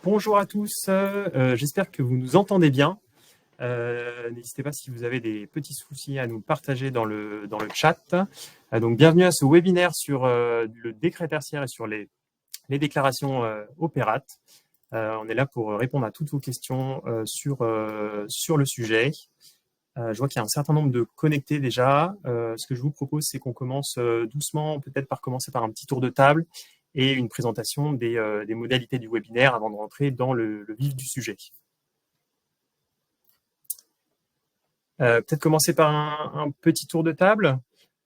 Bonjour à tous, j'espère que vous nous entendez bien. N'hésitez pas si vous avez des petits soucis à nous partager dans le chat. Donc, bienvenue à ce webinaire sur le décret tertiaire et sur les déclarations opérates. On est là pour répondre à toutes vos questions sur le sujet. Je vois qu'il y a un certain nombre de connectés déjà. Ce que je vous propose, c'est qu'on commence doucement, peut-être par commencer par un petit tour de table et une présentation des modalités du webinaire avant de rentrer dans le vif du sujet. Peut-être commencer par un petit tour de table.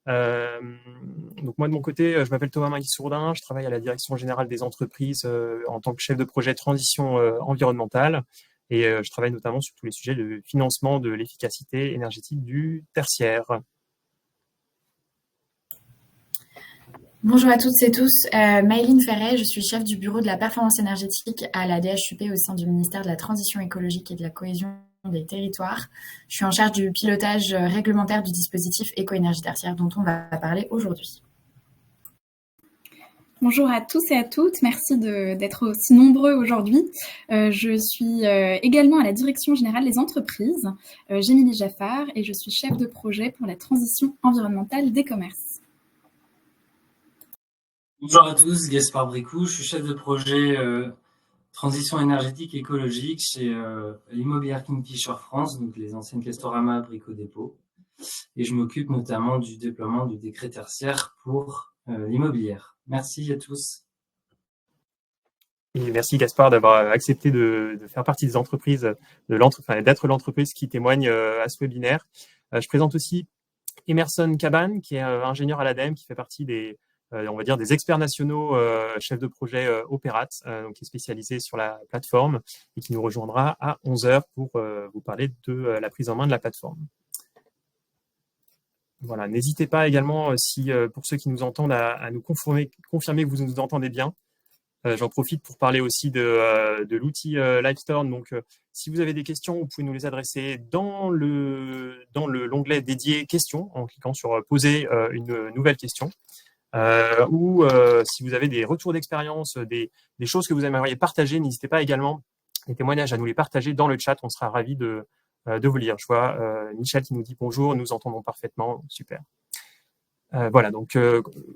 Donc moi, de mon côté, je m'appelle Thomas Magui-Sourdin, je travaille à la Direction Générale des Entreprises en tant que chef de projet transition environnementale. Et je travaille notamment sur tous les sujets de financement de l'efficacité énergétique du tertiaire. Bonjour à toutes et tous, Maëline Ferret, je suis chef du bureau de la performance énergétique à la DHUP au sein du ministère de la Transition écologique et de la cohésion des territoires. Je suis en charge du pilotage réglementaire du dispositif éco-énergie tertiaire dont on va parler aujourd'hui. Bonjour à tous et à toutes, merci d'être aussi nombreux aujourd'hui. Je suis également à la Direction Générale des Entreprises, Jémilie Jaffar, et je suis chef de projet pour la transition environnementale des commerces. Bonjour à tous, Gaspard Bricou, je suis chef de projet transition énergétique écologique chez l'immobilière Kingfisher France, donc les anciennes Castorama Brico Dépôt. Et je m'occupe notamment du déploiement du décret tertiaire pour l'immobilière. Merci à tous. Et merci Gaspard d'avoir accepté de faire partie des entreprises, d'être l'entreprise qui témoigne à ce webinaire. Je présente aussi Emerson Cabane, qui est ingénieur à l'ADEME, qui fait partie des experts nationaux chefs de projet Opérate, donc qui est spécialisé sur la plateforme et qui nous rejoindra à 11h pour vous parler de la prise en main de la plateforme. Voilà, n'hésitez pas également, pour ceux qui nous entendent, à nous confirmer que vous nous entendez bien. J'en profite pour parler aussi de l'outil Livestorm. Donc, si vous avez des questions, vous pouvez nous les adresser dans l'onglet dédié questions en cliquant sur poser une nouvelle question. Ou si vous avez des retours d'expérience, des choses que vous aimeriez partager, n'hésitez pas également les témoignages à nous les partager dans le chat. On sera ravis de vous lire. Je vois Michel qui nous dit bonjour, nous entendons parfaitement, super. Voilà, donc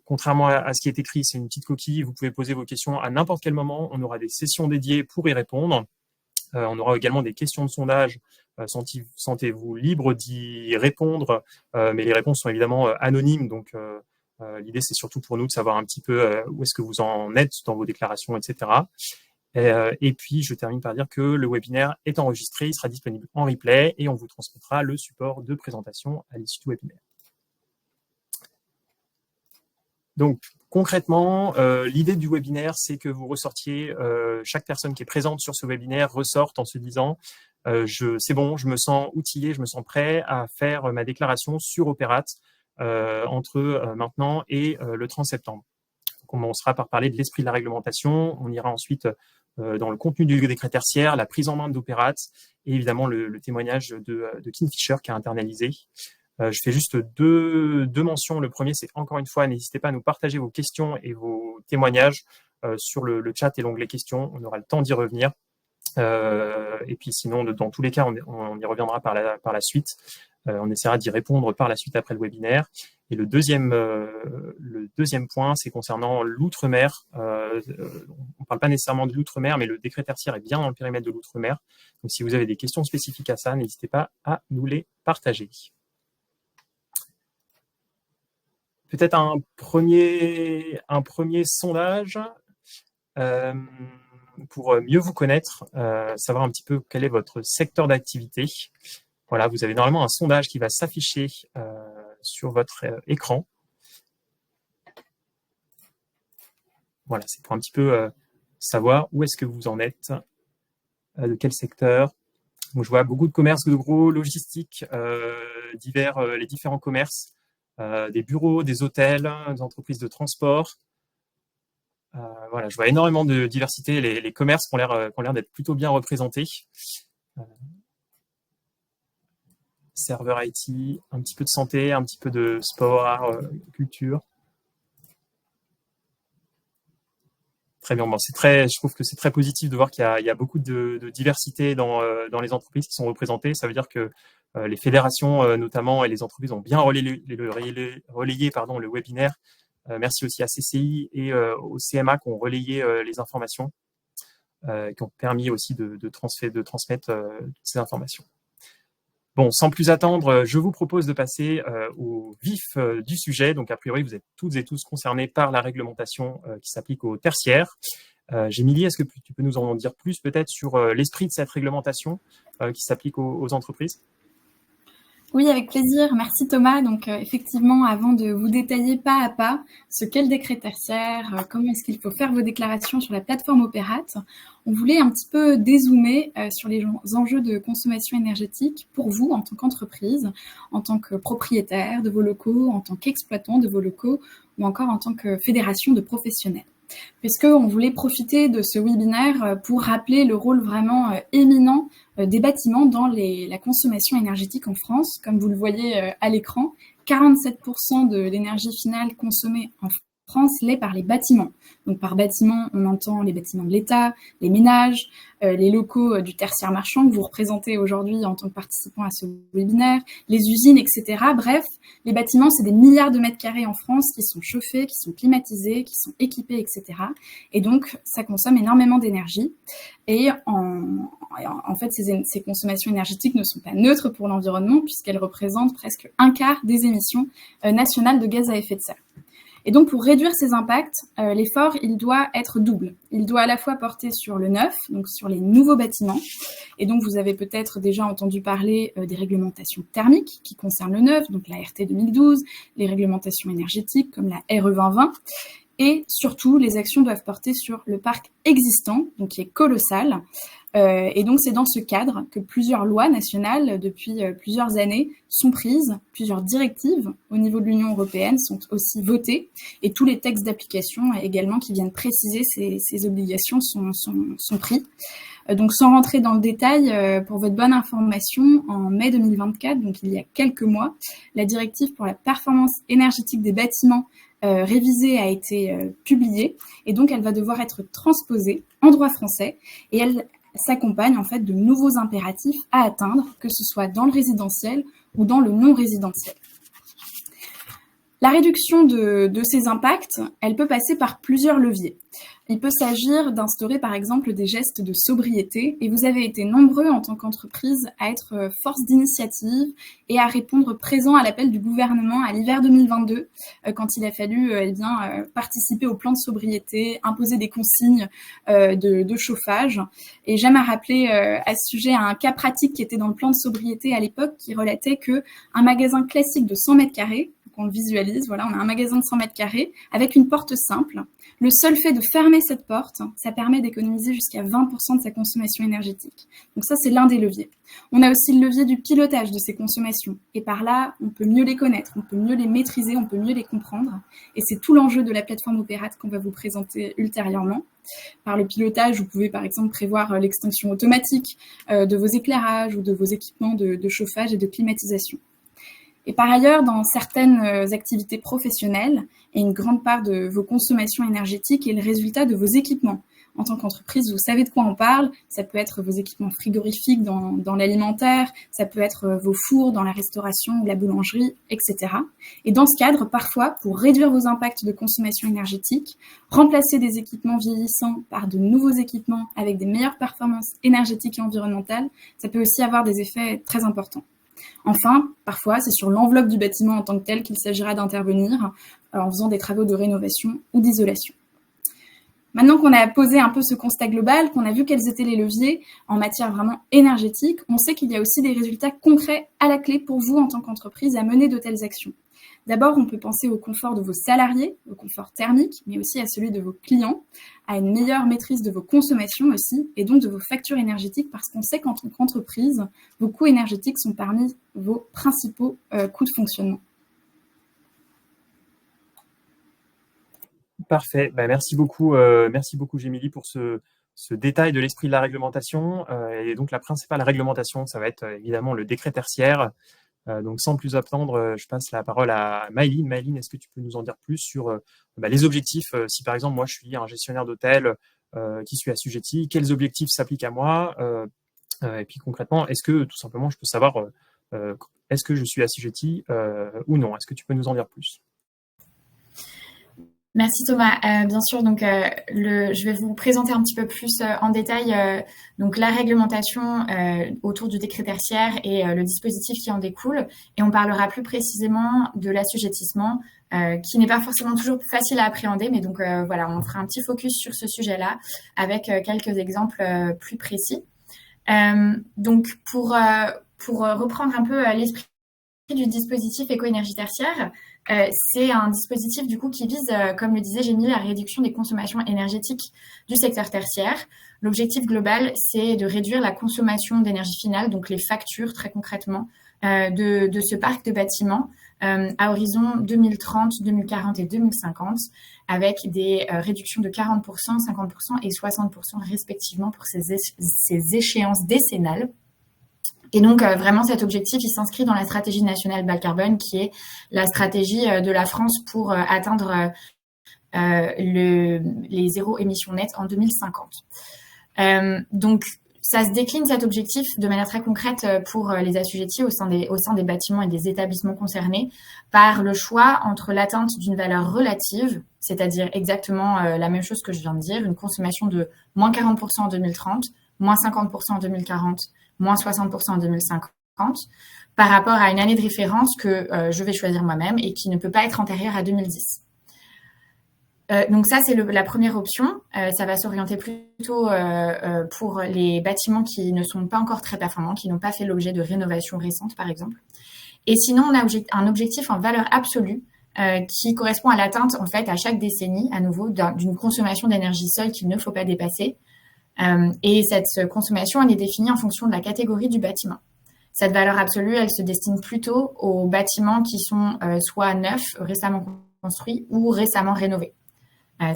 contrairement à ce qui est écrit, c'est une petite coquille, vous pouvez poser vos questions à n'importe quel moment, on aura des sessions dédiées pour y répondre. On aura également des questions de sondage, sentez-vous libre d'y répondre, mais les réponses sont évidemment anonymes, donc l'idée c'est surtout pour nous de savoir un petit peu où est-ce que vous en êtes dans vos déclarations, etc. Et puis, je termine par dire que le webinaire est enregistré, il sera disponible en replay et on vous transmettra le support de présentation à l'issue du webinaire. Donc, concrètement, l'idée du webinaire, c'est que vous ressortiez, chaque personne qui est présente sur ce webinaire ressorte en se disant c'est bon, je me sens outillé, je me sens prêt à faire ma déclaration sur Opérate entre maintenant et le 30 septembre. On commencera par parler de l'esprit de la réglementation, on ira ensuite dans le contenu du décret tertiaire, la prise en main d'Opérate et évidemment le témoignage de Kingfisher qui a internalisé. Je fais juste deux mentions. Le premier, c'est encore une fois, n'hésitez pas à nous partager vos questions et vos témoignages sur le chat et l'onglet questions. On aura le temps d'y revenir. Et puis sinon, dans tous les cas, on y reviendra par la suite. On essaiera d'y répondre par la suite après le webinaire. Et le deuxième point, c'est concernant l'outre-mer. On ne parle pas nécessairement de l'outre-mer, mais le décret tertiaire est bien dans le périmètre de l'outre-mer. Donc, si vous avez des questions spécifiques à ça, n'hésitez pas à nous les partager. Peut-être un premier sondage pour mieux vous connaître, savoir un petit peu quel est votre secteur d'activité. Voilà, vous avez normalement un sondage qui va s'afficher sur votre écran. Voilà, c'est pour un petit peu savoir où est-ce que vous en êtes, de quel secteur. Donc, je vois beaucoup de commerces de gros, logistiques, les différents commerces, des bureaux, des hôtels, des entreprises de transport. Voilà, je vois énormément de diversité. Les commerces qui ont l'air d'être plutôt bien représentés. Serveur IT, un petit peu de santé, un petit peu de sport, art, culture. Très bien. Bon, je trouve que c'est très positif de voir qu'il y a beaucoup de diversité dans les entreprises qui sont représentées. Ça veut dire que les fédérations, notamment, et les entreprises ont bien relayé le webinaire. Merci aussi à CCI et au CMA qui ont relayé les informations, qui ont permis aussi de transmettre toutes ces informations. Bon, sans plus attendre, je vous propose de passer au vif du sujet. Donc, a priori, vous êtes toutes et tous concernés par la réglementation qui s'applique aux tertiaires. Gémilie, est-ce que tu peux nous en dire plus peut-être sur l'esprit de cette réglementation qui s'applique aux entreprises ? Oui, avec plaisir. Merci Thomas. Donc effectivement, avant de vous détailler pas à pas ce qu'est le décret tertiaire, comment est-ce qu'il faut faire vos déclarations sur la plateforme Opérate, on voulait un petit peu dézoomer sur les enjeux de consommation énergétique pour vous en tant qu'entreprise, en tant que propriétaire de vos locaux, en tant qu'exploitant de vos locaux ou encore en tant que fédération de professionnels. Puisqu'on voulait profiter de ce webinaire pour rappeler le rôle vraiment éminent des bâtiments dans la consommation énergétique en France. Comme vous le voyez à l'écran, 47% de l'énergie finale consommée en France l'est par les bâtiments. Donc par bâtiment, on entend les bâtiments de l'État, les ménages, les locaux du tertiaire marchand que vous représentez aujourd'hui en tant que participant à ce webinaire, les usines, etc. Bref, les bâtiments, c'est des milliards de mètres carrés en France qui sont chauffés, qui sont climatisés, qui sont équipés, etc. Et donc, ça consomme énormément d'énergie. Et en fait, ces consommations énergétiques ne sont pas neutres pour l'environnement puisqu'elles représentent presque un quart des émissions nationales de gaz à effet de serre. Et donc, pour réduire ces impacts, l'effort, il doit être double. Il doit à la fois porter sur le neuf, donc sur les nouveaux bâtiments. Et donc, vous avez peut-être déjà entendu parler des réglementations thermiques qui concernent le neuf, donc la RT 2012, les réglementations énergétiques comme la RE 2020. Et surtout, les actions doivent porter sur le parc existant, donc qui est colossal. Et donc, c'est dans ce cadre que plusieurs lois nationales, depuis plusieurs années, sont prises. Plusieurs directives au niveau de l'Union européenne sont aussi votées. Et tous les textes d'application également qui viennent préciser ces obligations sont pris. Donc, sans rentrer dans le détail, pour votre bonne information, en mai 2024, donc il y a quelques mois, la directive pour la performance énergétique des bâtiments révisée a été publiée. Et donc, elle va devoir être transposée en droit français. Et elle s'accompagne en fait de nouveaux impératifs à atteindre, que ce soit dans le résidentiel ou dans le non-résidentiel. La réduction de ces impacts, elle peut passer par plusieurs leviers. Il peut s'agir d'instaurer par exemple des gestes de sobriété et vous avez été nombreux en tant qu'entreprise à être force d'initiative et à répondre présent à l'appel du gouvernement à l'hiver 2022 quand il a fallu participer au plan de sobriété, imposer des consignes de chauffage. Et j'aime à rappeler à ce sujet un cas pratique qui était dans le plan de sobriété à l'époque qui relatait qu'un magasin classique de 100 mètres carrés, qu'on le visualise, voilà, on a un magasin de 100 mètres carrés avec une porte simple. Le seul fait de fermer cette porte, ça permet d'économiser jusqu'à 20% de sa consommation énergétique. Donc ça, c'est l'un des leviers. On a aussi le levier du pilotage de ces consommations. Et par là, on peut mieux les connaître, on peut mieux les maîtriser, on peut mieux les comprendre. Et c'est tout l'enjeu de la plateforme Opérate qu'on va vous présenter ultérieurement. Par le pilotage, vous pouvez par exemple prévoir l'extinction automatique de vos éclairages ou de vos équipements de chauffage et de climatisation. Et par ailleurs, dans certaines activités professionnelles, et une grande part de vos consommations énergétiques est le résultat de vos équipements. En tant qu'entreprise, vous savez de quoi on parle. Ça peut être vos équipements frigorifiques dans l'alimentaire, ça peut être vos fours dans la restauration ou la boulangerie, etc. Et dans ce cadre, parfois, pour réduire vos impacts de consommation énergétique, remplacer des équipements vieillissants par de nouveaux équipements avec des meilleures performances énergétiques et environnementales, ça peut aussi avoir des effets très importants. Enfin, parfois, c'est sur l'enveloppe du bâtiment en tant que tel qu'il s'agira d'intervenir en faisant des travaux de rénovation ou d'isolation. Maintenant qu'on a posé un peu ce constat global, qu'on a vu quels étaient les leviers en matière vraiment énergétique, on sait qu'il y a aussi des résultats concrets à la clé pour vous en tant qu'entreprise à mener de telles actions. D'abord, on peut penser au confort de vos salariés, au confort thermique, mais aussi à celui de vos clients, à une meilleure maîtrise de vos consommations aussi, et donc de vos factures énergétiques, parce qu'on sait qu'en tant qu'entreprise, vos coûts énergétiques sont parmi vos principaux coûts de fonctionnement. Parfait. Merci beaucoup Gémilie pour ce détail de l'esprit de la réglementation. Et donc la principale réglementation, ça va être évidemment le décret tertiaire. Donc, sans plus attendre, je passe la parole à Maëline. Maëline, est-ce que tu peux nous en dire plus sur les objectifs? Si par exemple, moi, je suis un gestionnaire d'hôtel qui suis assujetti, quels objectifs s'appliquent à moi? Et puis concrètement, est-ce que tout simplement, je peux savoir est-ce que je suis assujetti ou non? Est-ce que tu peux nous en dire plus? Merci Thomas. Bien sûr, donc je vais vous présenter un petit peu plus en détail donc la réglementation autour du décret tertiaire et le dispositif qui en découle. Et on parlera plus précisément de l'assujettissement, qui n'est pas forcément toujours facile à appréhender, mais donc voilà, on fera un petit focus sur ce sujet-là avec quelques exemples plus précis. Donc pour reprendre un peu l'esprit du dispositif éco-énergie tertiaire, c'est un dispositif du coup qui vise, comme le disait Jérémy, la réduction des consommations énergétiques du secteur tertiaire. L'objectif global, c'est de réduire la consommation d'énergie finale, donc les factures très concrètement, de ce parc de bâtiments à horizon 2030, 2040 et 2050, avec des réductions de 40%, 50% et 60% respectivement pour ces échéances décennales. Et donc, vraiment, cet objectif, il s'inscrit dans la stratégie nationale bas carbone, qui est la stratégie de la France pour atteindre les zéro émissions nettes en 2050. Donc, ça se décline, cet objectif, de manière très concrète pour les assujettis au sein des bâtiments et des établissements concernés, par le choix entre l'atteinte d'une valeur relative, c'est-à-dire exactement la même chose que je viens de dire, une consommation de moins 40% en 2030, moins 50% en 2040, moins 60% en 2050, par rapport à une année de référence que je vais choisir moi-même et qui ne peut pas être antérieure à 2010. Donc ça, c'est la première option. Ça va s'orienter plutôt pour les bâtiments qui ne sont pas encore très performants, qui n'ont pas fait l'objet de rénovation récente, par exemple. Et sinon, on a un objectif en valeur absolue qui correspond à l'atteinte, en fait, à chaque décennie, à nouveau, d'une consommation d'énergie seule qu'il ne faut pas dépasser. Et cette consommation, elle est définie en fonction de la catégorie du bâtiment. Cette valeur absolue, elle se destine plutôt aux bâtiments qui sont soit neufs, récemment construits, ou récemment rénovés.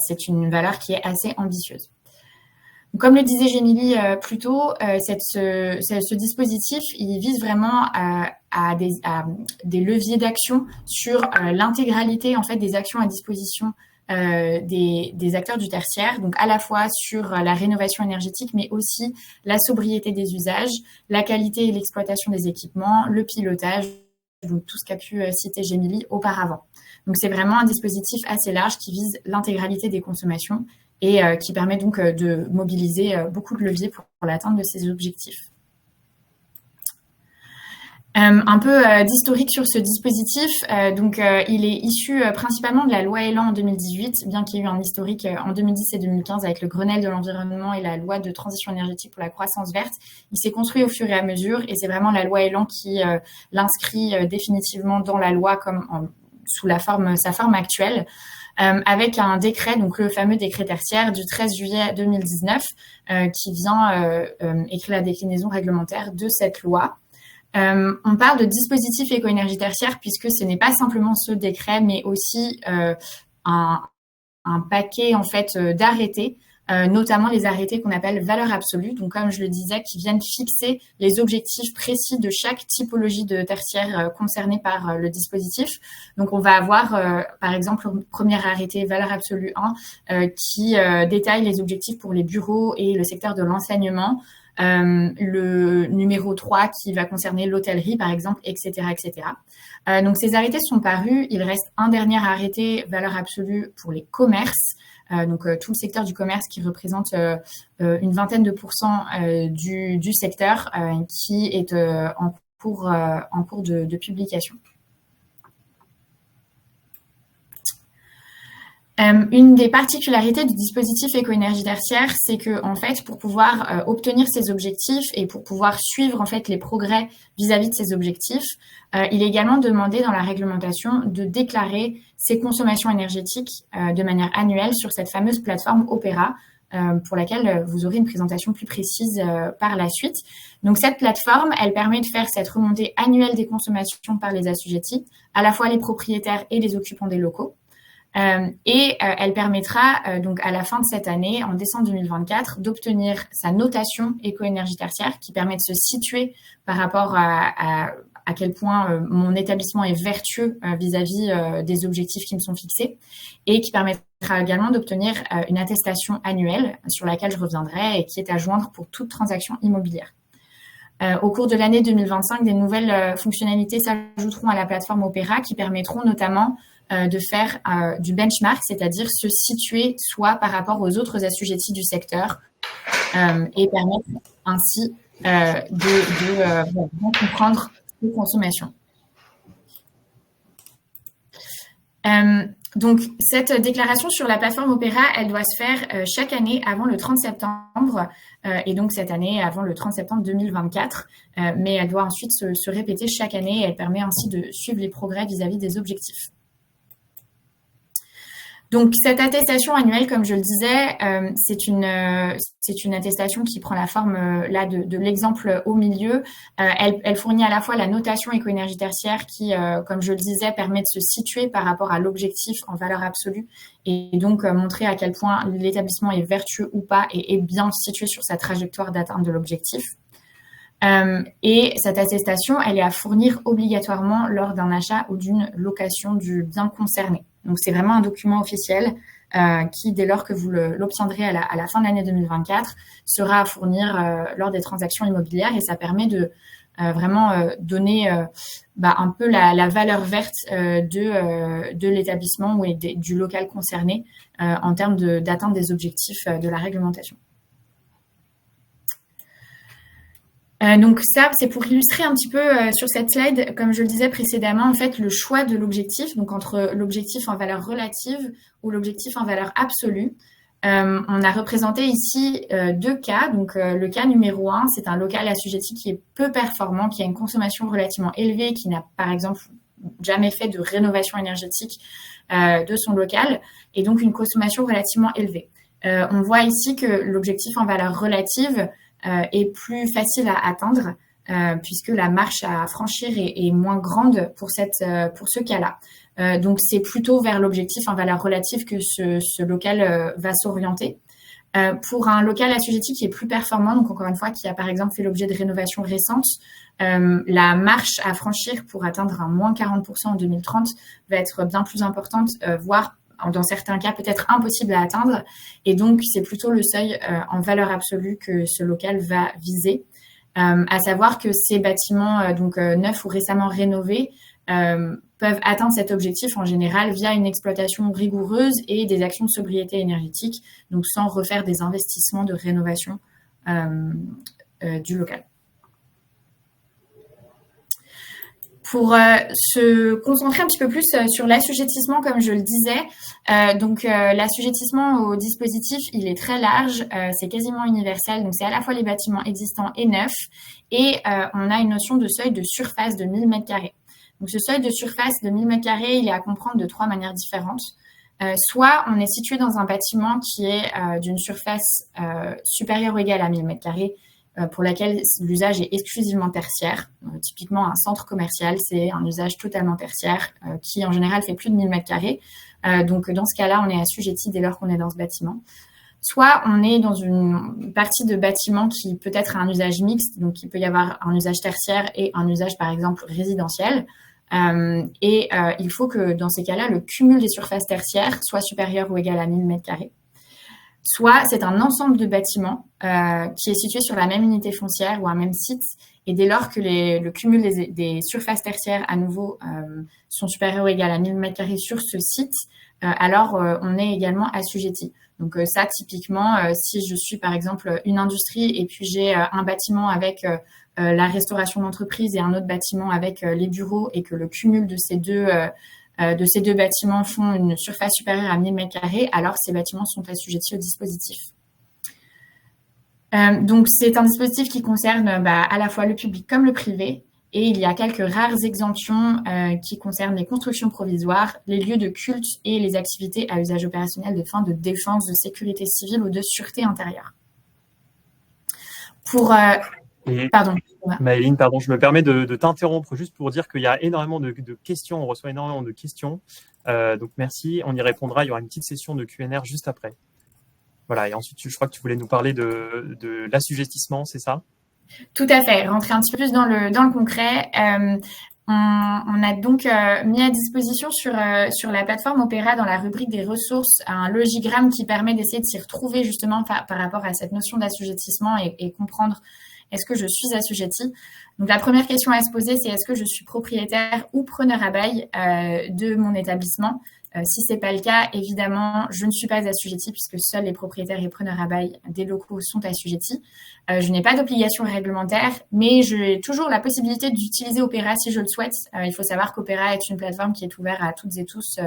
C'est une valeur qui est assez ambitieuse. Donc, comme le disait Jérémy plus tôt, ce dispositif, il vise vraiment à des leviers d'action sur l'intégralité en fait des actions à disposition des acteurs du tertiaire, donc à la fois sur la rénovation énergétique, mais aussi la sobriété des usages, la qualité et l'exploitation des équipements, le pilotage, donc tout ce qu'a pu citer Jérémy auparavant. Donc c'est vraiment un dispositif assez large qui vise l'intégralité des consommations et qui permet donc de mobiliser beaucoup de leviers pour l'atteinte de ces objectifs. Un peu d'historique sur ce dispositif. Donc, il est issu principalement de la loi Elan en 2018, bien qu'il y ait eu un historique en 2010 et 2015 avec le Grenelle de l'environnement et la loi de transition énergétique pour la croissance verte. Il s'est construit au fur et à mesure et c'est vraiment la loi Elan qui l'inscrit définitivement dans la loi comme sous sa forme actuelle. Avec un décret, donc le fameux décret tertiaire du 13 juillet 2019, qui vient écrire la déclinaison réglementaire de cette loi. On parle de dispositif éco-énergie tertiaire puisque ce n'est pas simplement ce décret, mais aussi un paquet en fait d'arrêtés, notamment les arrêtés qu'on appelle valeur absolue. Donc, comme je le disais, qui viennent fixer les objectifs précis de chaque typologie de tertiaire concernée par le dispositif. Donc, on va avoir, par exemple, le premier arrêté valeur absolue 1 qui détaille les objectifs pour les bureaux et le secteur de l'enseignement. Le numéro 3 qui va concerner l'hôtellerie, par exemple, etc., etc. Donc, ces arrêtés sont parus. Il reste un dernier arrêté valeur absolue pour les commerces. Donc, tout le secteur du commerce qui représente une vingtaine de pourcents du secteur qui est en cours de publication. Une des particularités du dispositif éco-énergie tertiaire, c'est que, en fait, pour pouvoir obtenir ces objectifs et pour pouvoir suivre, en fait, les progrès vis-à-vis de ces objectifs, il est également demandé dans la réglementation de déclarer ses consommations énergétiques de manière annuelle sur cette fameuse plateforme Opera, pour laquelle vous aurez une présentation plus précise par la suite. Donc, cette plateforme, elle permet de faire cette remontée annuelle des consommations par les assujettis, à la fois les propriétaires et les occupants des locaux. Elle permettra donc à la fin de cette année, en décembre 2024, d'obtenir sa notation éco-énergie tertiaire qui permet de se situer par rapport à à quel point mon établissement est vertueux vis-à-vis des objectifs qui me sont fixés, et qui permettra également d'obtenir une attestation annuelle sur laquelle je reviendrai et qui est à joindre pour toute transaction immobilière. Au cours de l'année 2025, des nouvelles fonctionnalités s'ajouteront à la plateforme Opera qui permettront notamment de faire du benchmark, c'est-à-dire se situer soit par rapport aux autres assujettis du secteur et permettre ainsi de comprendre les consommations. Donc, cette déclaration sur la plateforme Opera, elle doit se faire chaque année avant le 30 septembre, et donc cette année avant le 30 septembre 2024, mais elle doit ensuite se répéter chaque année et elle permet ainsi de suivre les progrès vis-à-vis des objectifs. Donc, cette attestation annuelle, comme je le disais, c'est une attestation qui prend la forme là de l'exemple au milieu. Elle fournit à la fois la notation éco-énergie tertiaire qui, comme je le disais, permet de se situer par rapport à l'objectif en valeur absolue et donc montrer à quel point l'établissement est vertueux ou pas et est bien situé sur sa trajectoire d'atteinte de l'objectif. Et cette attestation, elle est à fournir obligatoirement lors d'un achat ou d'une location du bien concerné. Donc, c'est vraiment un document officiel qui, dès lors que vous l'obtiendrez à la fin de l'année 2024, sera à fournir lors des transactions immobilières et ça permet de vraiment donner un peu la valeur verte de l'établissement ou du local concerné en termes d'atteinte des objectifs de la réglementation. Donc ça, c'est pour illustrer un petit peu sur cette slide, comme je le disais précédemment, en fait, le choix de l'objectif, donc entre l'objectif en valeur relative ou l'objectif en valeur absolue. On a représenté ici deux cas. Donc le cas numéro 1, c'est un local assujetti qui est peu performant, qui a une consommation relativement élevée, qui n'a par exemple jamais fait de rénovation énergétique de son local et donc une consommation relativement élevée. On voit ici que l'objectif en valeur relative est plus facile à atteindre puisque la marche à franchir est moins grande pour ce cas-là. Donc, c'est plutôt vers l'objectif en valeur relative que ce local va s'orienter. Pour un local assujetti qui est plus performant, donc encore une fois, qui a par exemple fait l'objet de rénovations récentes, la marche à franchir pour atteindre un moins 40% en 2030 va être bien plus importante, voire dans certains cas peut-être impossible à atteindre. Et donc, c'est plutôt le seuil en valeur absolue que ce local va viser. À savoir que ces bâtiments neufs ou récemment rénovés peuvent atteindre cet objectif en général via une exploitation rigoureuse et des actions de sobriété énergétique, donc sans refaire des investissements de rénovation du local. Pour se concentrer un petit peu plus sur l'assujettissement, comme je le disais, l'assujettissement au dispositif, il est très large, c'est quasiment universel, donc c'est à la fois les bâtiments existants et neufs, et on a une notion de seuil de surface de 1000 m². Donc ce seuil de surface de 1000 m², il est à comprendre de trois manières différentes. Soit on est situé dans un bâtiment qui est d'une surface supérieure ou égale à 1000 m², pour laquelle l'usage est exclusivement tertiaire. Typiquement, un centre commercial, c'est un usage totalement tertiaire qui, en général, fait plus de 1000 m². Donc, dans ce cas-là, on est assujetti dès lors qu'on est dans ce bâtiment. Soit on est dans une partie de bâtiment qui peut être un usage mixte, donc il peut y avoir un usage tertiaire et un usage, par exemple, résidentiel. Il faut que, dans ces cas-là, le cumul des surfaces tertiaires soit supérieur ou égal à 1000 m². Soit c'est un ensemble de bâtiments qui est situé sur la même unité foncière ou un même site, et dès lors que le cumul des surfaces tertiaires à nouveau sont supérieurs ou égales à 1000 m² sur ce site, alors on est également assujetti. Donc ça, typiquement, si je suis par exemple une industrie et puis j'ai un bâtiment avec la restauration d'entreprise et un autre bâtiment avec les bureaux et que le cumul de ces deux bâtiments font une surface supérieure à 1000 m², alors ces bâtiments sont assujettis au dispositif. Donc, c'est un dispositif qui concerne à la fois le public comme le privé, et il y a quelques rares exemptions qui concernent les constructions provisoires, les lieux de culte et les activités à usage opérationnel de fins de défense, de sécurité civile ou de sûreté intérieure. Pardon. Maëline, pardon, je me permets de t'interrompre juste pour dire qu'il y a énormément de questions, on reçoit énormément de questions. Donc merci, on y répondra, il y aura une petite session de Q&A juste après. Voilà, et ensuite je crois que tu voulais nous parler de l'assujettissement, c'est ça ? Tout à fait. Rentrer un petit peu plus dans le concret. On a donc mis à disposition sur la plateforme Opera, dans la rubrique des ressources, un logigramme qui permet d'essayer de s'y retrouver justement par rapport à cette notion d'assujettissement et comprendre est-ce que je suis assujettie. Donc la première question à se poser, c'est est-ce que je suis propriétaire ou preneur à bail de mon établissement. Si ce n'est pas le cas, évidemment, je ne suis pas assujettie puisque seuls les propriétaires et preneurs à bail des locaux sont assujettis. Je n'ai pas d'obligation réglementaire, mais j'ai toujours la possibilité d'utiliser Opera si je le souhaite. Il faut savoir qu'Opera est une plateforme qui est ouverte à toutes et tous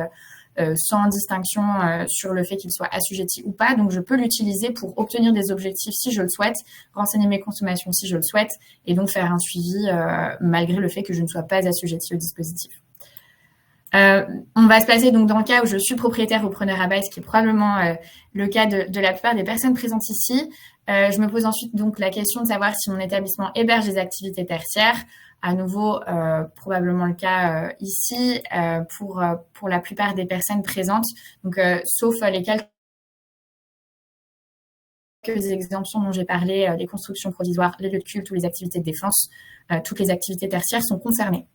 sans distinction sur le fait qu'il soit assujetti ou pas. Donc, je peux l'utiliser pour obtenir des objectifs si je le souhaite, renseigner mes consommations si je le souhaite, et donc faire un suivi malgré le fait que je ne sois pas assujetti au dispositif. On va se placer donc dans le cas où je suis propriétaire ou preneur à bail, ce qui est probablement le cas de la plupart des personnes présentes ici. Je me pose ensuite donc la question de savoir si mon établissement héberge des activités tertiaires. À nouveau, probablement le cas ici pour la plupart des personnes présentes, donc sauf les quelques exemptions dont j'ai parlé, les constructions provisoires, les lieux de culte ou les activités de défense, toutes les activités tertiaires sont concernées.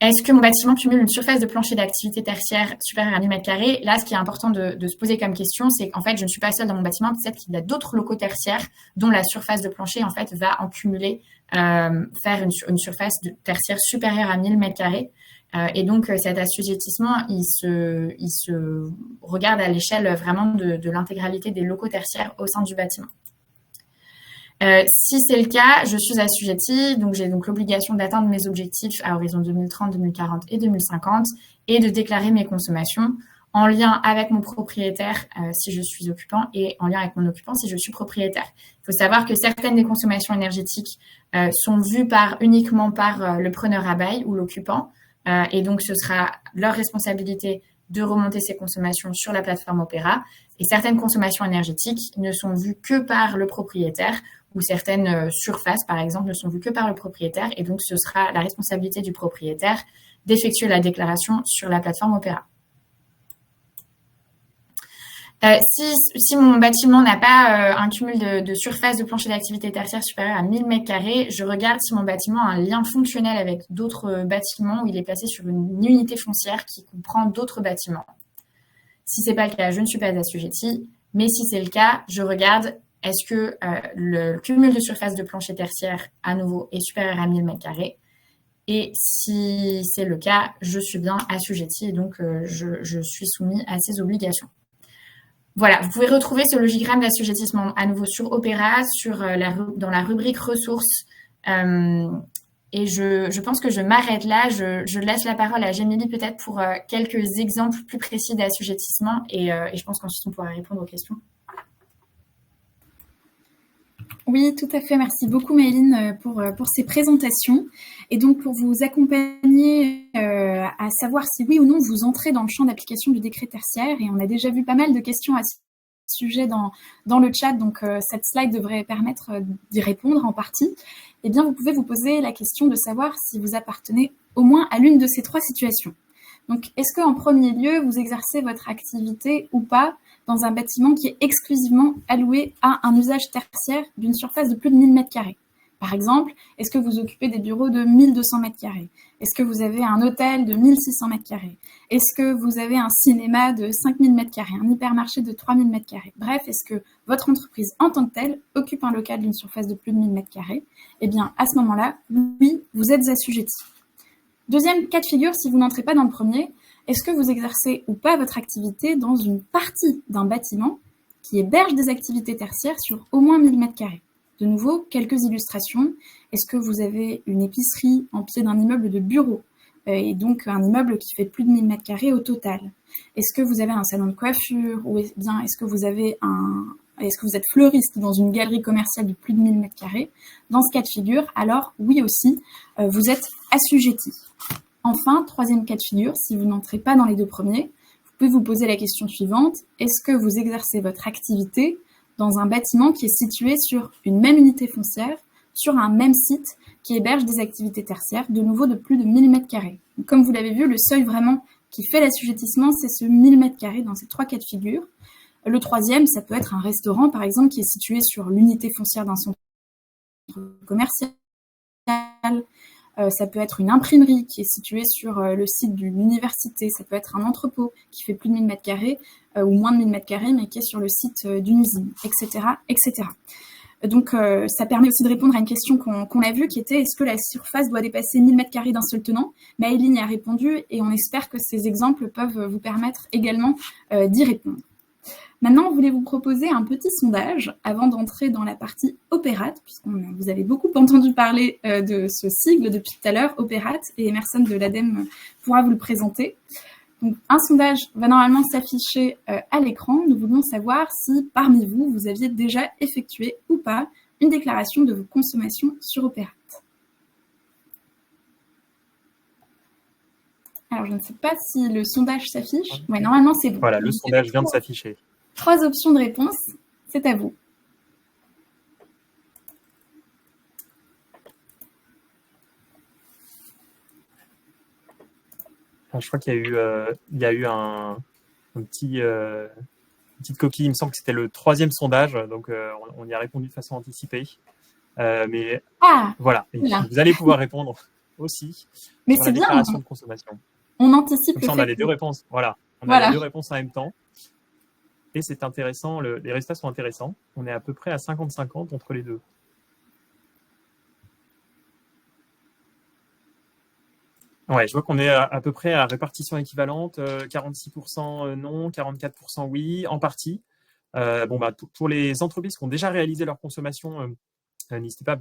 Est-ce que mon bâtiment cumule une surface de plancher d'activité tertiaire supérieure à 1000 m²? Là, ce qui est important de se poser comme question, c'est qu'en fait, je ne suis pas seule dans mon bâtiment. Peut-être qu'il y a d'autres locaux tertiaires dont la surface de plancher, en fait, va en cumuler, faire une surface tertiaire supérieure à 1000 m². Et donc, cet assujettissement, il se regarde à l'échelle vraiment de l'intégralité des locaux tertiaires au sein du bâtiment. Si c'est le cas, je suis assujettie, donc j'ai donc l'obligation d'atteindre mes objectifs à horizon 2030, 2040 et 2050 et de déclarer mes consommations en lien avec mon propriétaire si je suis occupant et en lien avec mon occupant si je suis propriétaire. Il faut savoir que certaines des consommations énergétiques sont vues uniquement par le preneur à bail ou l'occupant et donc ce sera leur responsabilité de remonter ces consommations sur la plateforme Opera. Et certaines consommations énergétiques ne sont vues que par le propriétaire ou certaines surfaces, par exemple, ne sont vues que par le propriétaire. Et donc, ce sera la responsabilité du propriétaire d'effectuer la déclaration sur la plateforme Opera. Si mon bâtiment n'a pas un cumul de surface de plancher d'activité tertiaire supérieur à 1000 m², je regarde si mon bâtiment a un lien fonctionnel avec d'autres bâtiments où il est placé sur une unité foncière qui comprend d'autres bâtiments. Si ce n'est pas le cas, je ne suis pas assujettie, mais si c'est le cas, je regarde est-ce que le cumul de surface de plancher tertiaire, à nouveau, est supérieur à 1000 m². Et si c'est le cas, je suis bien assujettie et donc je suis soumise à ces obligations. Voilà, vous pouvez retrouver ce logigramme d'assujettissement à nouveau sur Opera, dans la rubrique ressources. Et je pense que je m'arrête là. Je laisse la parole à Jémilie peut-être pour quelques exemples plus précis d'assujettissement et je pense qu'ensuite on pourra répondre aux questions. Oui, tout à fait. Merci beaucoup, Maëline, pour ces présentations. Et donc, pour vous accompagner à savoir si oui ou non vous entrez dans le champ d'application du décret tertiaire, et on a déjà vu pas mal de questions à ce sujet dans le chat, donc cette slide devrait permettre d'y répondre en partie. Eh bien, vous pouvez vous poser la question de savoir si vous appartenez au moins à l'une de ces trois situations. Donc, est-ce qu'en premier lieu, vous exercez votre activité ou pas dans un bâtiment qui est exclusivement alloué à un usage tertiaire d'une surface de plus de 1000 m²? Par exemple, est-ce que vous occupez des bureaux de 1200 m²? Est-ce que vous avez un hôtel de 1600 m²? Est-ce que vous avez un cinéma de 5000 m², un hypermarché de 3000 m²? Bref, est-ce que votre entreprise en tant que telle occupe un local d'une surface de plus de 1000 m²? Eh bien, à ce moment-là, oui, vous êtes assujetti. Deuxième cas de figure, si vous n'entrez pas dans le premier, est-ce que vous exercez ou pas votre activité dans une partie d'un bâtiment qui héberge des activités tertiaires sur au moins 1000 m²? De nouveau, quelques illustrations. Est-ce que vous avez une épicerie en pied d'un immeuble de bureau et donc un immeuble qui fait plus de 1000 m² au total? Est-ce que vous avez un salon de coiffure ou bien est-ce que vous êtes fleuriste dans une galerie commerciale de plus de 1000 m²? Dans ce cas de figure, alors oui aussi, vous êtes assujetti. Enfin, troisième cas de figure, si vous n'entrez pas dans les deux premiers, vous pouvez vous poser la question suivante. Est-ce que vous exercez votre activité dans un bâtiment qui est situé sur une même unité foncière, sur un même site qui héberge des activités tertiaires, de nouveau de plus de 1000 m²? Comme vous l'avez vu, le seuil vraiment qui fait l'assujettissement, c'est ce 1000 m² dans ces trois cas de figure. Le troisième, ça peut être un restaurant, par exemple, qui est situé sur l'unité foncière d'un centre commercial. Ça peut être une imprimerie qui est située sur le site d'une université. Ça peut être un entrepôt qui fait plus de 1000 m² ou moins de 1000 m², mais qui est sur le site d'une usine, etc., etc. Donc, ça permet aussi de répondre à une question qu'on a vue, qui était est-ce que la surface doit dépasser 1000 m² d'un seul tenant? Maëline y a répondu et on espère que ces exemples peuvent vous permettre également d'y répondre. Maintenant, on voulait vous proposer un petit sondage avant d'entrer dans la partie Opérate, puisque vous avez beaucoup entendu parler de ce sigle depuis tout à l'heure, Opérate, et Emerson de l'ADEME pourra vous le présenter. Donc, un sondage va normalement s'afficher à l'écran. Nous voulons savoir si, parmi vous, vous aviez déjà effectué ou pas une déclaration de vos consommations sur Opérate. Alors, je ne sais pas si le sondage s'affiche. Oui, normalement, c'est bon. Voilà, le sondage vient de s'afficher. 3 options de réponse, c'est à vous. Je crois qu'il y a eu un petit, une petite coquille. Il me semble que c'était le 3e sondage, donc on y a répondu de façon anticipée. Mais voilà, et vous allez pouvoir répondre aussi mais sur la déclaration de consommation. On anticipe. Comme ça, on a les 2 réponses. Voilà, on a les 2 réponses en même temps. Et c'est intéressant, les résultats sont intéressants. On est à peu près à 50-50 entre les deux. Ouais, je vois qu'on est à peu près à répartition équivalente, 46% non, 44% oui, en partie. Pour les entreprises qui ont déjà réalisé leur consommation, n'hésitez pas à